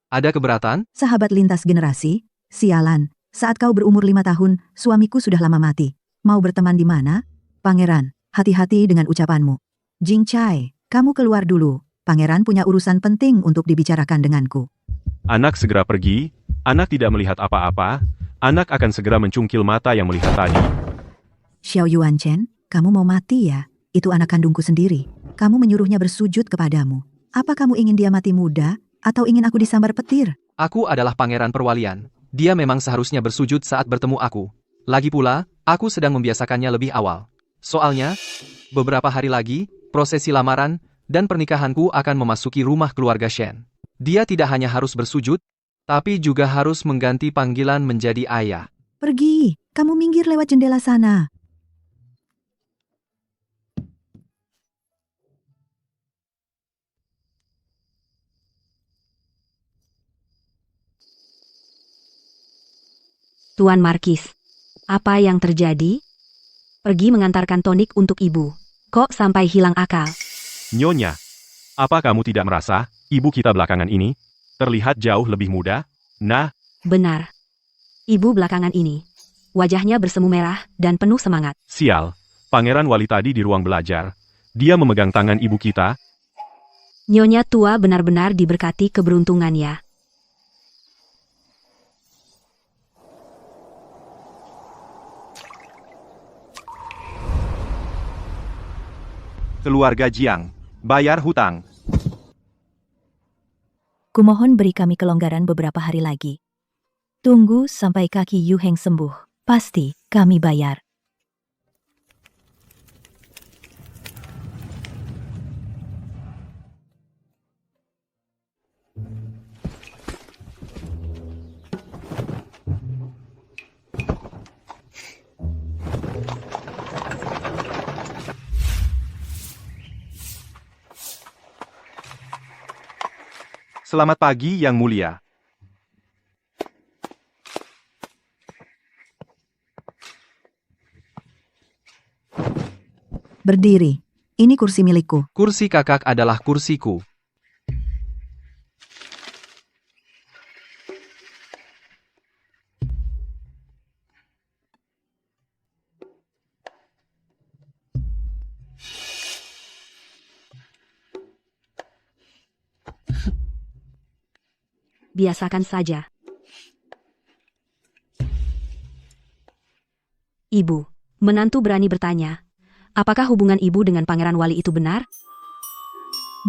Ada keberatan? Sahabat lintas generasi? Sialan, saat kau berumur 5 tahun, suamiku sudah lama mati. Mau berteman di mana? Pangeran, hati-hati dengan ucapanmu. Jing Chai, kamu keluar dulu. Pangeran punya urusan penting untuk dibicarakan denganku. Anak segera pergi, anak tidak melihat apa-apa, anak akan segera mencungkil mata yang melihat tadi. Xiao Yuan Chen, kamu mau mati ya? Itu anak kandungku sendiri. Kamu menyuruhnya bersujud kepadamu. Apa kamu ingin dia mati muda, atau ingin aku disambar petir? Aku adalah pangeran perwalian. Dia memang seharusnya bersujud saat bertemu aku. Lagi pula, aku sedang membiasakannya lebih awal. Soalnya, beberapa hari lagi, prosesi lamaran, dan pernikahanku akan memasuki rumah keluarga Shen. Dia tidak hanya harus bersujud, tapi juga harus mengganti panggilan menjadi ayah. Pergi, kamu minggir lewat jendela sana. Tuan Markis, apa yang terjadi? Pergi mengantarkan tonik untuk ibu. Kok sampai hilang akal? Nyonya, apa kamu tidak merasa, ibu kita belakangan ini terlihat jauh lebih muda? Nah, Benar. Ibu belakangan ini, wajahnya bersemu merah dan penuh semangat. sial, Pangeran Wali tadi di ruang belajar. Dia memegang tangan ibu kita. Nyonya tua benar-benar diberkati keberuntungan ya. Keluarga Jiang, bayar hutang. Kumohon beri kami kelonggaran beberapa hari lagi. Tunggu sampai kaki Yu Heng sembuh. Pasti kami bayar. Selamat pagi, Yang Mulia. Berdiri. Ini kursi milikku. Kursi kakak adalah kursiku. Biasakan saja. Ibu, menantu berani bertanya, apakah hubungan ibu dengan Pangeran Wali itu benar?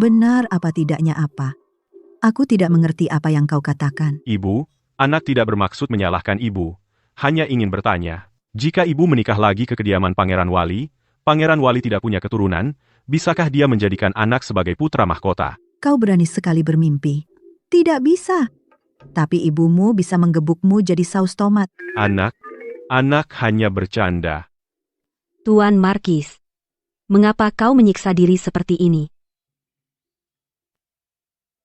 Benar apa tidaknya apa? Aku tidak mengerti apa yang kau katakan. Ibu, anak tidak bermaksud menyalahkan ibu. Hanya ingin bertanya, jika ibu menikah lagi ke kediaman Pangeran Wali tidak punya keturunan, bisakah dia menjadikan anak sebagai putra mahkota? Kau berani sekali bermimpi. Tidak bisa. Tapi ibumu bisa menggebukmu jadi saus tomat. Anak hanya bercanda. Tuan Markis, mengapa kau menyiksa diri seperti ini?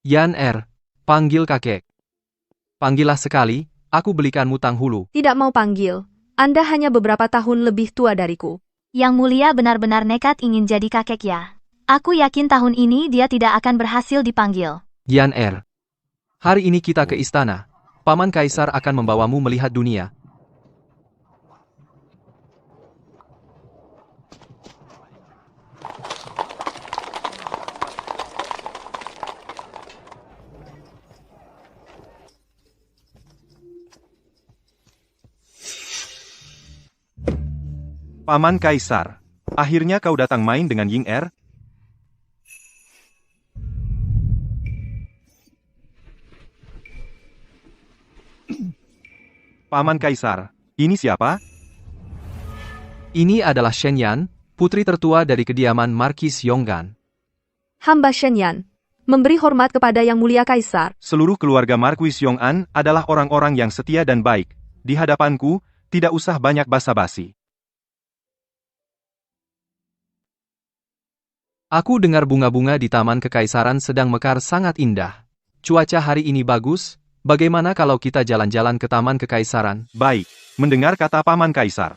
Yan panggil kakek. Panggillah sekali, aku belikan mutang hulu. Tidak mau panggil. Anda hanya beberapa tahun lebih tua dariku. Yang Mulia benar-benar nekat ingin jadi kakek ya. Aku yakin tahun ini dia tidak akan berhasil dipanggil. Yan hari ini kita ke istana. Paman Kaisar akan membawamu melihat dunia. Paman Kaisar, akhirnya kau datang main dengan Ying Paman Kaisar, ini siapa? Ini adalah Shen Yan, putri tertua dari kediaman Markis Yonggan. Hamba Shen Yan, memberi hormat kepada Yang Mulia Kaisar. Seluruh keluarga Marquis Yong'an adalah orang-orang yang setia dan baik. Di hadapanku, tidak usah banyak basa-basi. Aku dengar bunga-bunga di Taman Kekaisaran sedang mekar sangat indah. Cuaca hari ini bagus, bagaimana kalau kita jalan-jalan ke Taman Kekaisaran? Baik, mendengar kata Paman Kaisar.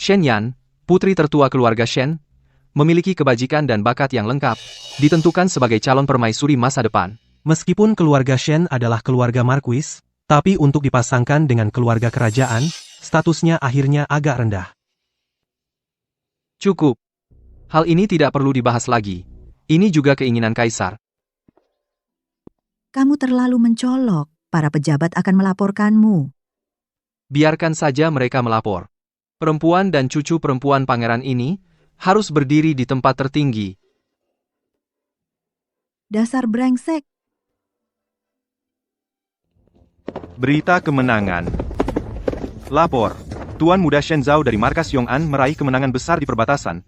Shen Yan, putri tertua keluarga Shen, memiliki kebajikan dan bakat yang lengkap, ditentukan sebagai calon permaisuri masa depan. Meskipun keluarga Shen adalah keluarga Marquis, tapi untuk dipasangkan dengan keluarga kerajaan, statusnya akhirnya agak rendah. Cukup. Hal ini tidak perlu dibahas lagi. Ini juga keinginan Kaisar. Kamu terlalu mencolok. Para pejabat akan melaporkanmu. Biarkan saja mereka melapor. Perempuan dan cucu perempuan pangeran ini harus berdiri di tempat tertinggi. Dasar brengsek. Berita kemenangan. Lapor. Tuan Muda Shen Zhao dari markas Yong'an meraih kemenangan besar di perbatasan.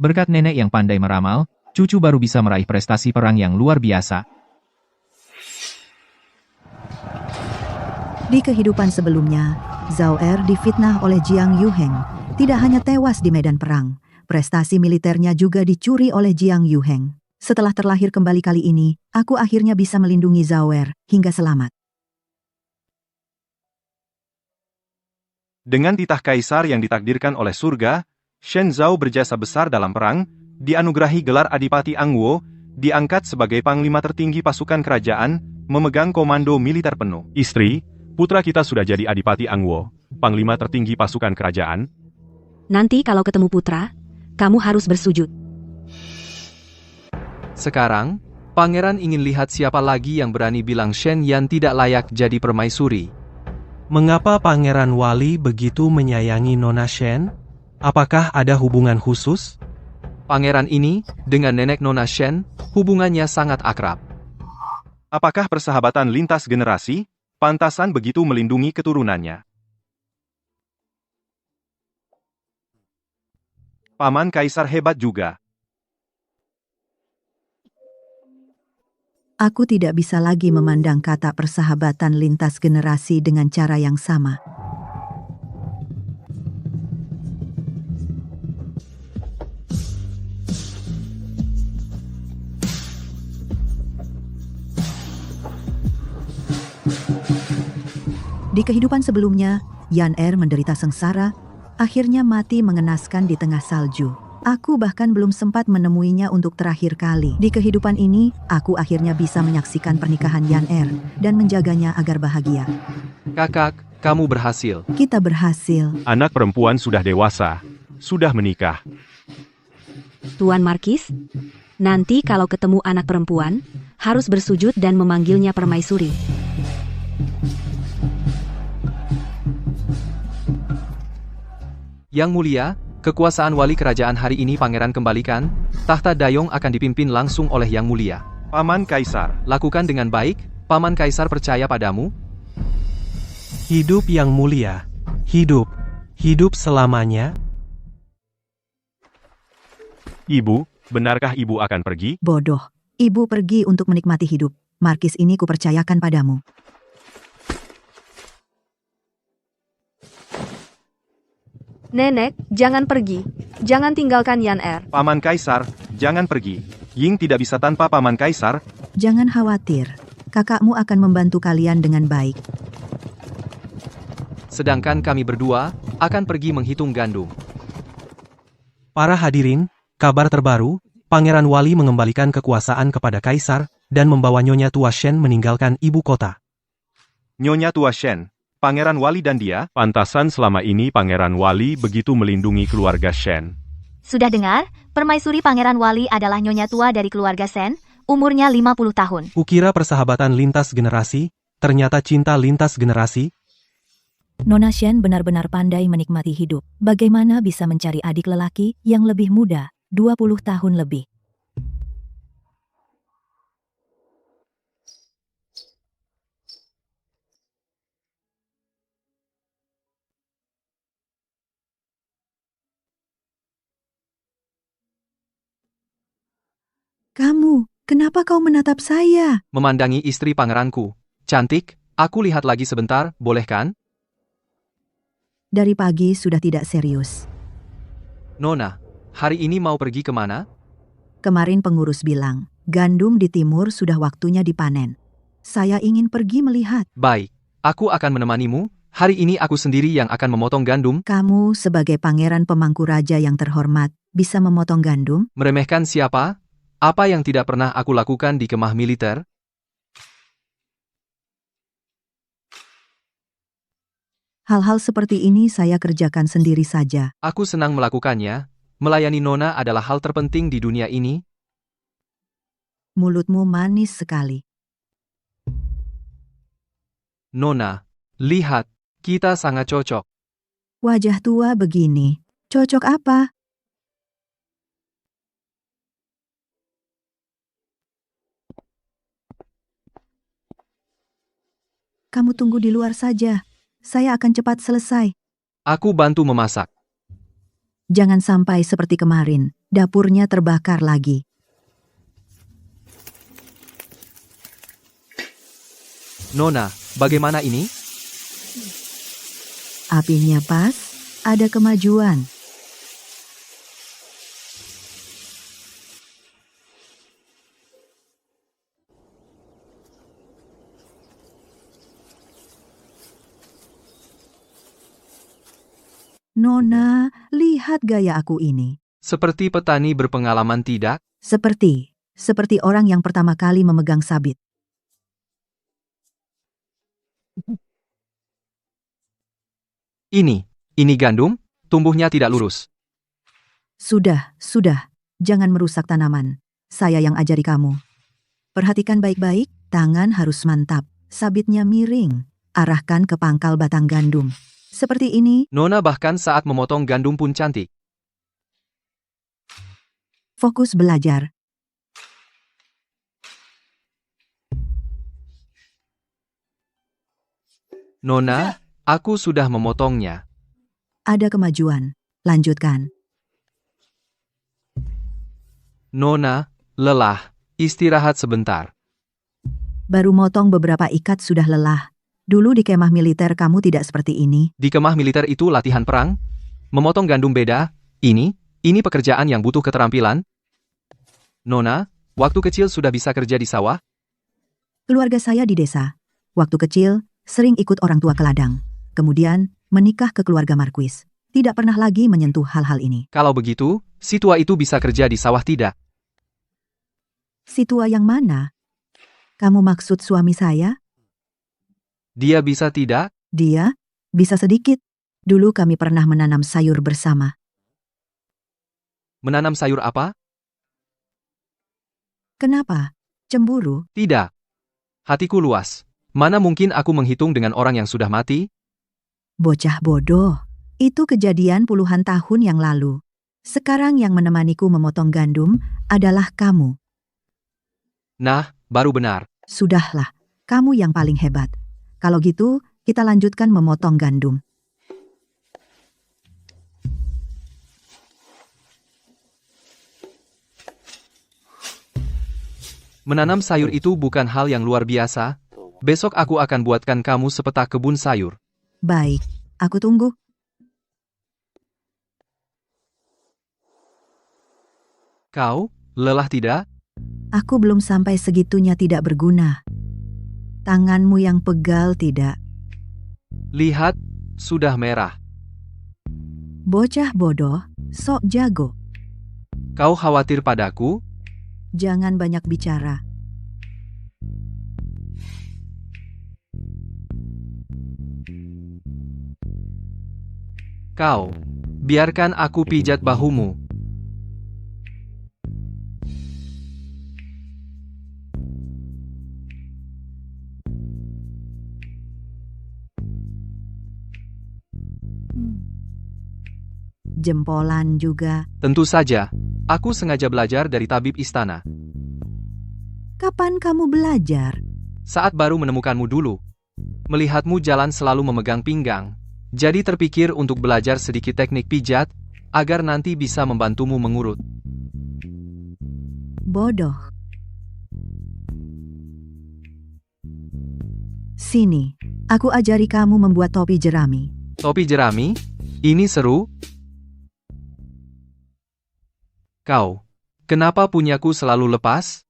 Berkat nenek yang pandai meramal, cucu baru bisa meraih prestasi perang yang luar biasa. Di kehidupan sebelumnya, Zhao Er difitnah oleh Jiang Yuheng. Tidak hanya tewas di medan perang, prestasi militernya juga dicuri oleh Jiang Yuheng. Setelah terlahir kembali kali ini, aku akhirnya bisa melindungi Zhao Er hingga selamat. Dengan titah kaisar yang ditakdirkan oleh surga, Shen Zhao berjasa besar dalam perang, dianugerahi gelar Adipati Angwo, diangkat sebagai panglima tertinggi pasukan kerajaan, memegang komando militer penuh. Istri, putra kita sudah jadi Adipati Angwo, panglima tertinggi pasukan kerajaan. Nanti kalau ketemu putra, kamu harus bersujud. Sekarang, pangeran ingin lihat siapa lagi yang berani bilang Shen Yan tidak layak jadi permaisuri. Mengapa Pangeran Wali begitu menyayangi Nona Shen? Apakah ada hubungan khusus? Pangeran ini, dengan nenek Nona Shen, hubungannya sangat akrab. Apakah persahabatan lintas generasi, pantasan begitu melindungi keturunannya? Paman Kaisar hebat juga. Aku tidak bisa lagi memandang kata persahabatan lintas generasi dengan cara yang sama. Di kehidupan sebelumnya, Yan Er menderita sengsara, akhirnya mati mengenaskan di tengah salju. Aku bahkan belum sempat menemuinya untuk terakhir kali. Di kehidupan ini, aku akhirnya bisa menyaksikan pernikahan Yan Er dan menjaganya agar bahagia. Kakak, kamu berhasil. Kita berhasil. Anak perempuan sudah dewasa, sudah menikah. Tuan Markis, nanti kalau ketemu anak perempuan, harus bersujud dan memanggilnya permaisuri. Yang mulia, kekuasaan wali kerajaan hari ini pangeran kembalikan, tahta Dayong akan dipimpin langsung oleh Yang Mulia. Paman Kaisar. Lakukan dengan baik, Paman Kaisar percaya padamu. Hidup Yang Mulia. Hidup. Hidup selamanya. Ibu, benarkah ibu akan pergi? Bodoh. Ibu pergi untuk menikmati hidup. Markis ini kupercayakan padamu. Nenek, jangan pergi. Jangan tinggalkan Yan Er. Paman Kaisar, jangan pergi. Ying tidak bisa tanpa Paman Kaisar. Jangan khawatir. Kakakmu akan membantu kalian dengan baik. Sedangkan kami berdua akan pergi menghitung gandum. Para hadirin, kabar terbaru, Pangeran Wali mengembalikan kekuasaan kepada Kaisar dan membawa Nyonya Tua Shen meninggalkan ibu kota. Nyonya Tua Shen, Pangeran Wali dan dia, pantasan selama ini Pangeran Wali begitu melindungi keluarga Shen. Sudah dengar, permaisuri Pangeran Wali adalah nyonya tua dari keluarga Shen, umurnya 50 tahun. Ukira persahabatan lintas generasi, ternyata cinta lintas generasi. Nona Shen benar-benar pandai menikmati hidup. Bagaimana bisa mencari adik lelaki yang lebih muda, 20 tahun lebih. Kamu, kenapa kau menatap saya? Memandangi istri pangeranku. Cantik, aku lihat lagi sebentar, boleh kan? Dari pagi sudah tidak serius. Nona, hari ini mau pergi kemana? Kemarin pengurus bilang, gandum di timur sudah waktunya dipanen. Saya ingin pergi melihat. Baik, aku akan menemanimu. Hari ini aku sendiri yang akan memotong gandum. Kamu sebagai pangeran pemangku raja yang terhormat, bisa memotong gandum? Meremehkan siapa? Apa yang tidak pernah aku lakukan di kemah militer? Hal-hal seperti ini saya kerjakan sendiri saja. Aku senang melakukannya. Melayani Nona adalah hal terpenting di dunia ini. Mulutmu manis sekali. Nona, lihat, kita sangat cocok. Wajah tua begini, cocok apa? Kamu tunggu di luar saja. Saya akan cepat selesai. Aku bantu memasak. Jangan sampai seperti kemarin, dapurnya terbakar lagi. Nona, bagaimana ini? Apinya pas, ada kemajuan. Nona, lihat gaya aku ini. Seperti petani berpengalaman tidak? Seperti orang yang pertama kali memegang sabit. Ini gandum, tumbuhnya tidak lurus. Sudah. Jangan merusak tanaman. Saya yang ajari kamu. Perhatikan baik-baik, tangan harus mantap. Sabitnya miring. Arahkan ke pangkal batang gandum. Seperti ini, Nona bahkan saat memotong gandum pun cantik. fokus belajar. Nona, aku sudah memotongnya. Ada kemajuan. Lanjutkan. Nona, lelah. Istirahat sebentar. Baru motong beberapa ikat sudah lelah. Dulu di kemah militer kamu tidak seperti ini. Di kemah militer itu latihan perang? Memotong gandum beda? Ini pekerjaan yang butuh keterampilan? Nona, waktu kecil sudah bisa kerja di sawah? Keluarga saya di desa. Waktu kecil, sering ikut orang tua ke ladang. Kemudian, menikah ke keluarga Marquis. Tidak pernah lagi menyentuh hal-hal ini. Kalau begitu, si tua itu bisa kerja di sawah tidak? Si tua yang mana? Kamu maksud suami saya? Dia bisa tidak? Dia? Bisa sedikit. Dulu kami pernah menanam sayur bersama. Menanam sayur apa? Kenapa? Cemburu? Tidak. Hatiku luas. Mana mungkin aku menghitung dengan orang yang sudah mati? Bocah bodoh. Itu kejadian puluhan tahun yang lalu. Sekarang yang menemaniku memotong gandum adalah kamu. Nah, baru benar. Sudahlah, kamu yang paling hebat. Kalau gitu, kita lanjutkan memotong gandum. Menanam sayur itu bukan hal yang luar biasa. Besok aku akan buatkan kamu sepetak kebun sayur. Baik, aku tunggu. Kau, lelah tidak? Aku belum sampai segitunya tidak berguna. Tanganmu yang pegal tidak. Lihat, sudah merah. Bocah bodoh, sok jago. Kau khawatir padaku? Jangan banyak bicara. Kau, biarkan aku pijat bahumu. Jempolan juga. Tentu saja, aku sengaja belajar dari tabib istana. Kapan kamu belajar? Saat baru menemukanmu dulu. Melihatmu jalan selalu memegang pinggang. Jadi terpikir untuk belajar sedikit teknik pijat, agar nanti bisa membantumu mengurut. Bodoh. Sini, aku ajari kamu membuat topi jerami. Topi jerami? Ini seru? Kau, kenapa punyaku selalu lepas?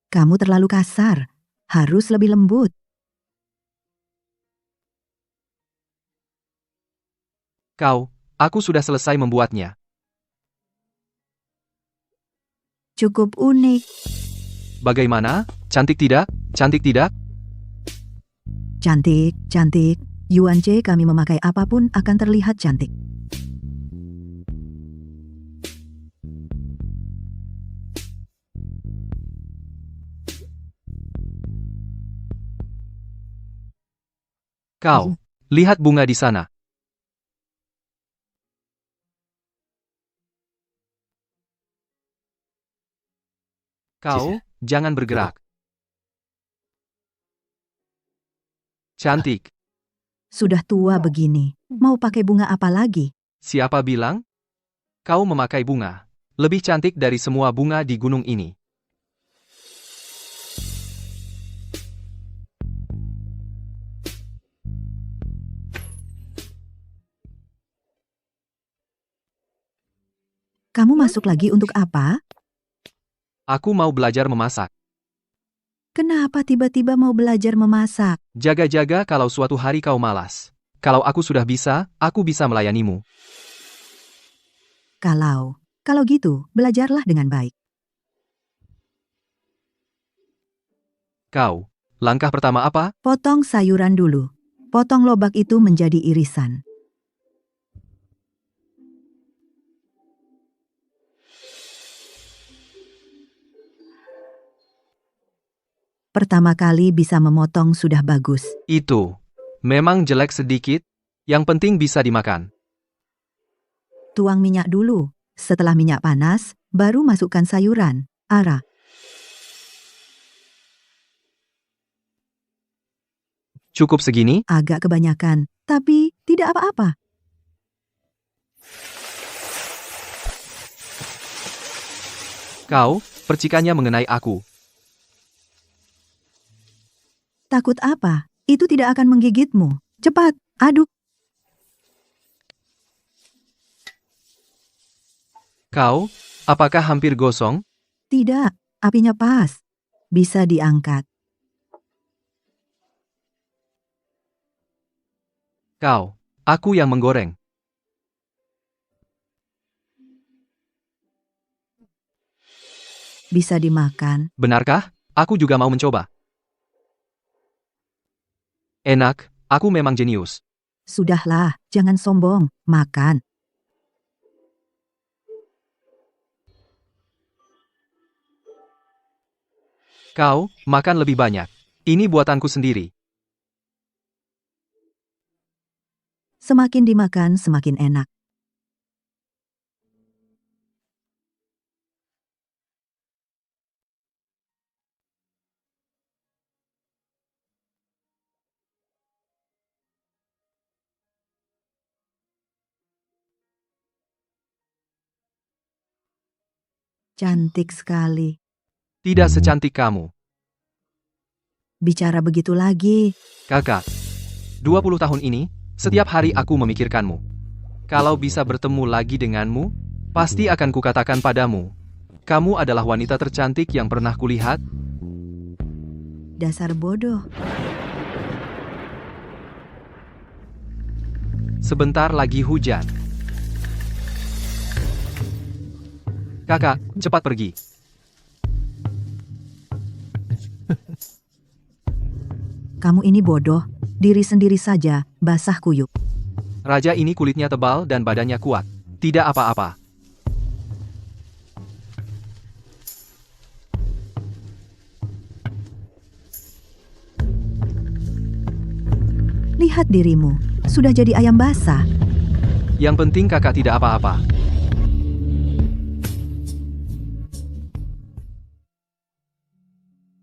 Kamu terlalu kasar. Harus lebih lembut. Kau, aku sudah selesai membuatnya. Cukup unik. Bagaimana? Cantik tidak? Cantik tidak? Cantik, cantik. Yuan C kami memakai apapun akan terlihat cantik. Kau, lihat bunga di sana. Kau, jangan bergerak. Cantik. Sudah tua begini, mau pakai bunga apa lagi? Siapa bilang? Kau memakai bunga. Lebih cantik dari semua bunga di gunung ini. Kamu masuk lagi untuk apa? Aku mau belajar memasak. Kenapa tiba-tiba mau belajar memasak? Jaga-jaga kalau suatu hari kau malas. Kalau aku sudah bisa, aku bisa melayanimu. Kalau gitu, belajarlah dengan baik. Kau, langkah pertama apa? Potong sayuran dulu. Potong lobak itu menjadi irisan. Pertama kali bisa memotong sudah bagus. Itu. Memang jelek sedikit, yang penting bisa dimakan. Tuang minyak dulu. Setelah minyak panas, baru masukkan sayuran. Ara. Cukup segini? Agak kebanyakan, tapi tidak apa-apa. Kau, percikannya mengenai aku. Takut apa? Itu tidak akan menggigitmu. Cepat, aduk. Kau, apakah hampir gosong? Tidak, apinya pas. Bisa diangkat. Kau, aku yang menggoreng. Bisa dimakan. Benarkah? Aku juga mau mencoba. Enak, aku memang jenius. Sudahlah, jangan sombong. Makan. Kau, makan lebih banyak. Ini buatanku sendiri. Semakin dimakan, semakin enak. Cantik sekali. Tidak secantik kamu. Bicara begitu lagi. Kakak, 20 tahun ini, setiap hari aku memikirkanmu. Kalau bisa bertemu lagi denganmu, pasti akan kukatakan padamu. Kamu adalah wanita tercantik yang pernah kulihat. Dasar bodoh. Sebentar lagi hujan. Kakak, cepat pergi. Kamu ini bodoh. Diri sendiri saja, basah kuyup. Raja ini kulitnya tebal dan badannya kuat. Tidak apa-apa. Lihat dirimu, sudah jadi ayam basah. Yang penting kakak tidak apa-apa.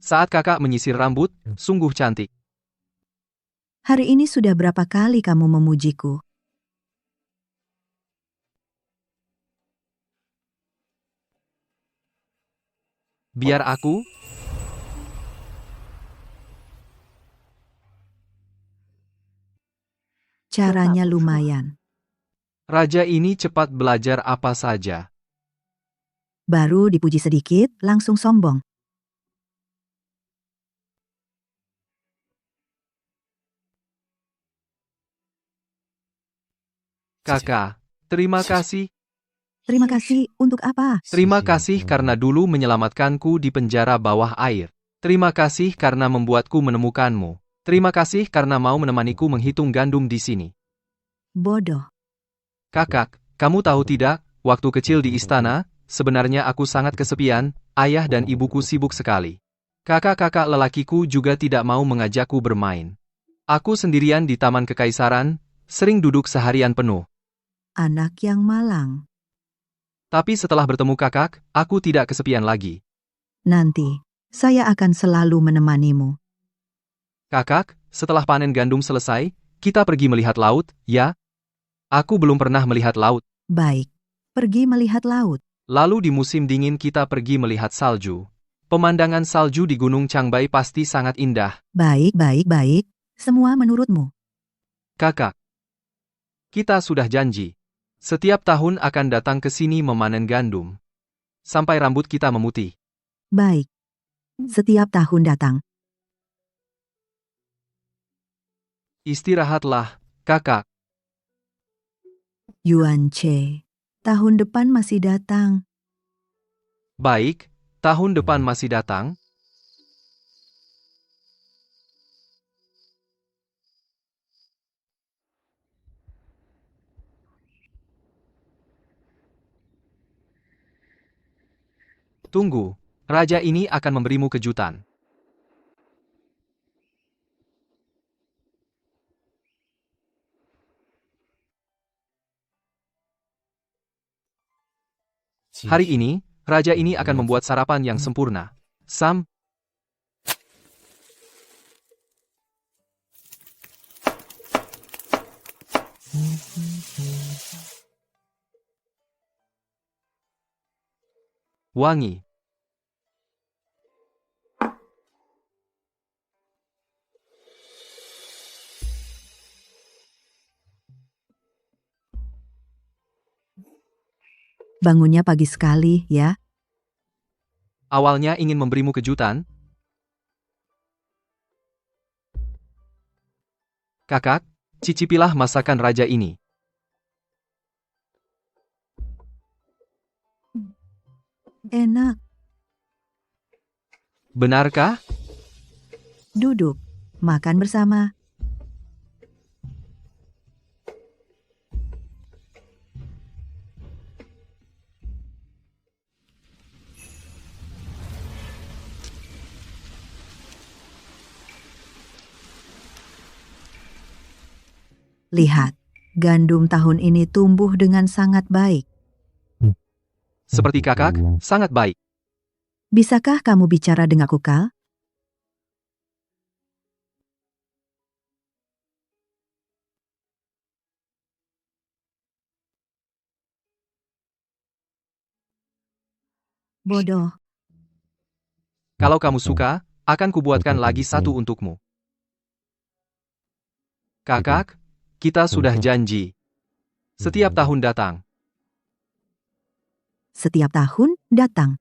Saat kakak menyisir rambut, sungguh cantik. Hari ini sudah berapa kali kamu memujiku? Biar aku. Caranya lumayan. Raja ini cepat belajar apa saja. Baru dipuji sedikit, langsung sombong. Kakak, terima kasih. Terima kasih, untuk apa? Terima kasih karena dulu menyelamatkanku di penjara bawah air. Terima kasih karena membuatku menemukanmu. Terima kasih karena mau menemaniku menghitung gandum di sini. Bodoh. Kakak, kamu tahu tidak, waktu kecil di istana, sebenarnya aku sangat kesepian, ayah dan ibuku sibuk sekali. Kakak-kakak lelakiku juga tidak mau mengajakku bermain. Aku sendirian di Taman Kekaisaran, sering duduk seharian penuh. Anak yang malang. Tapi setelah bertemu kakak, aku tidak kesepian lagi. Nanti, saya akan selalu menemanimu. Kakak, setelah panen gandum selesai, kita pergi melihat laut, ya? Aku belum pernah melihat laut. Baik, pergi melihat laut. Lalu di musim dingin kita pergi melihat salju. Pemandangan salju di Gunung Changbai pasti sangat indah. Baik, baik, baik. Semua menurutmu. Kakak, kita sudah janji. Setiap tahun akan datang ke sini memanen gandum. Sampai rambut kita memutih. Baik. Setiap tahun datang. Istirahatlah, kakak. Yuan Che, tahun depan masih datang. Baik, tahun depan masih datang. Tunggu, raja ini akan memberimu kejutan. Hari ini, raja ini akan membuat sarapan yang sempurna. Sam, wangi. Bangunnya pagi sekali, ya. Awalnya ingin memberimu kejutan. Kakak, cicipilah masakan raja ini. Enak. Benarkah? Duduk. Makan bersama. Lihat, gandum tahun ini tumbuh dengan sangat baik. Seperti kakak, sangat baik. Bisakah kamu bicara denganku, Kal? Bodoh. Kalau kamu suka, akan kubuatkan lagi satu untukmu. Kakak, kita sudah janji. Setiap tahun datang. Setiap tahun datang.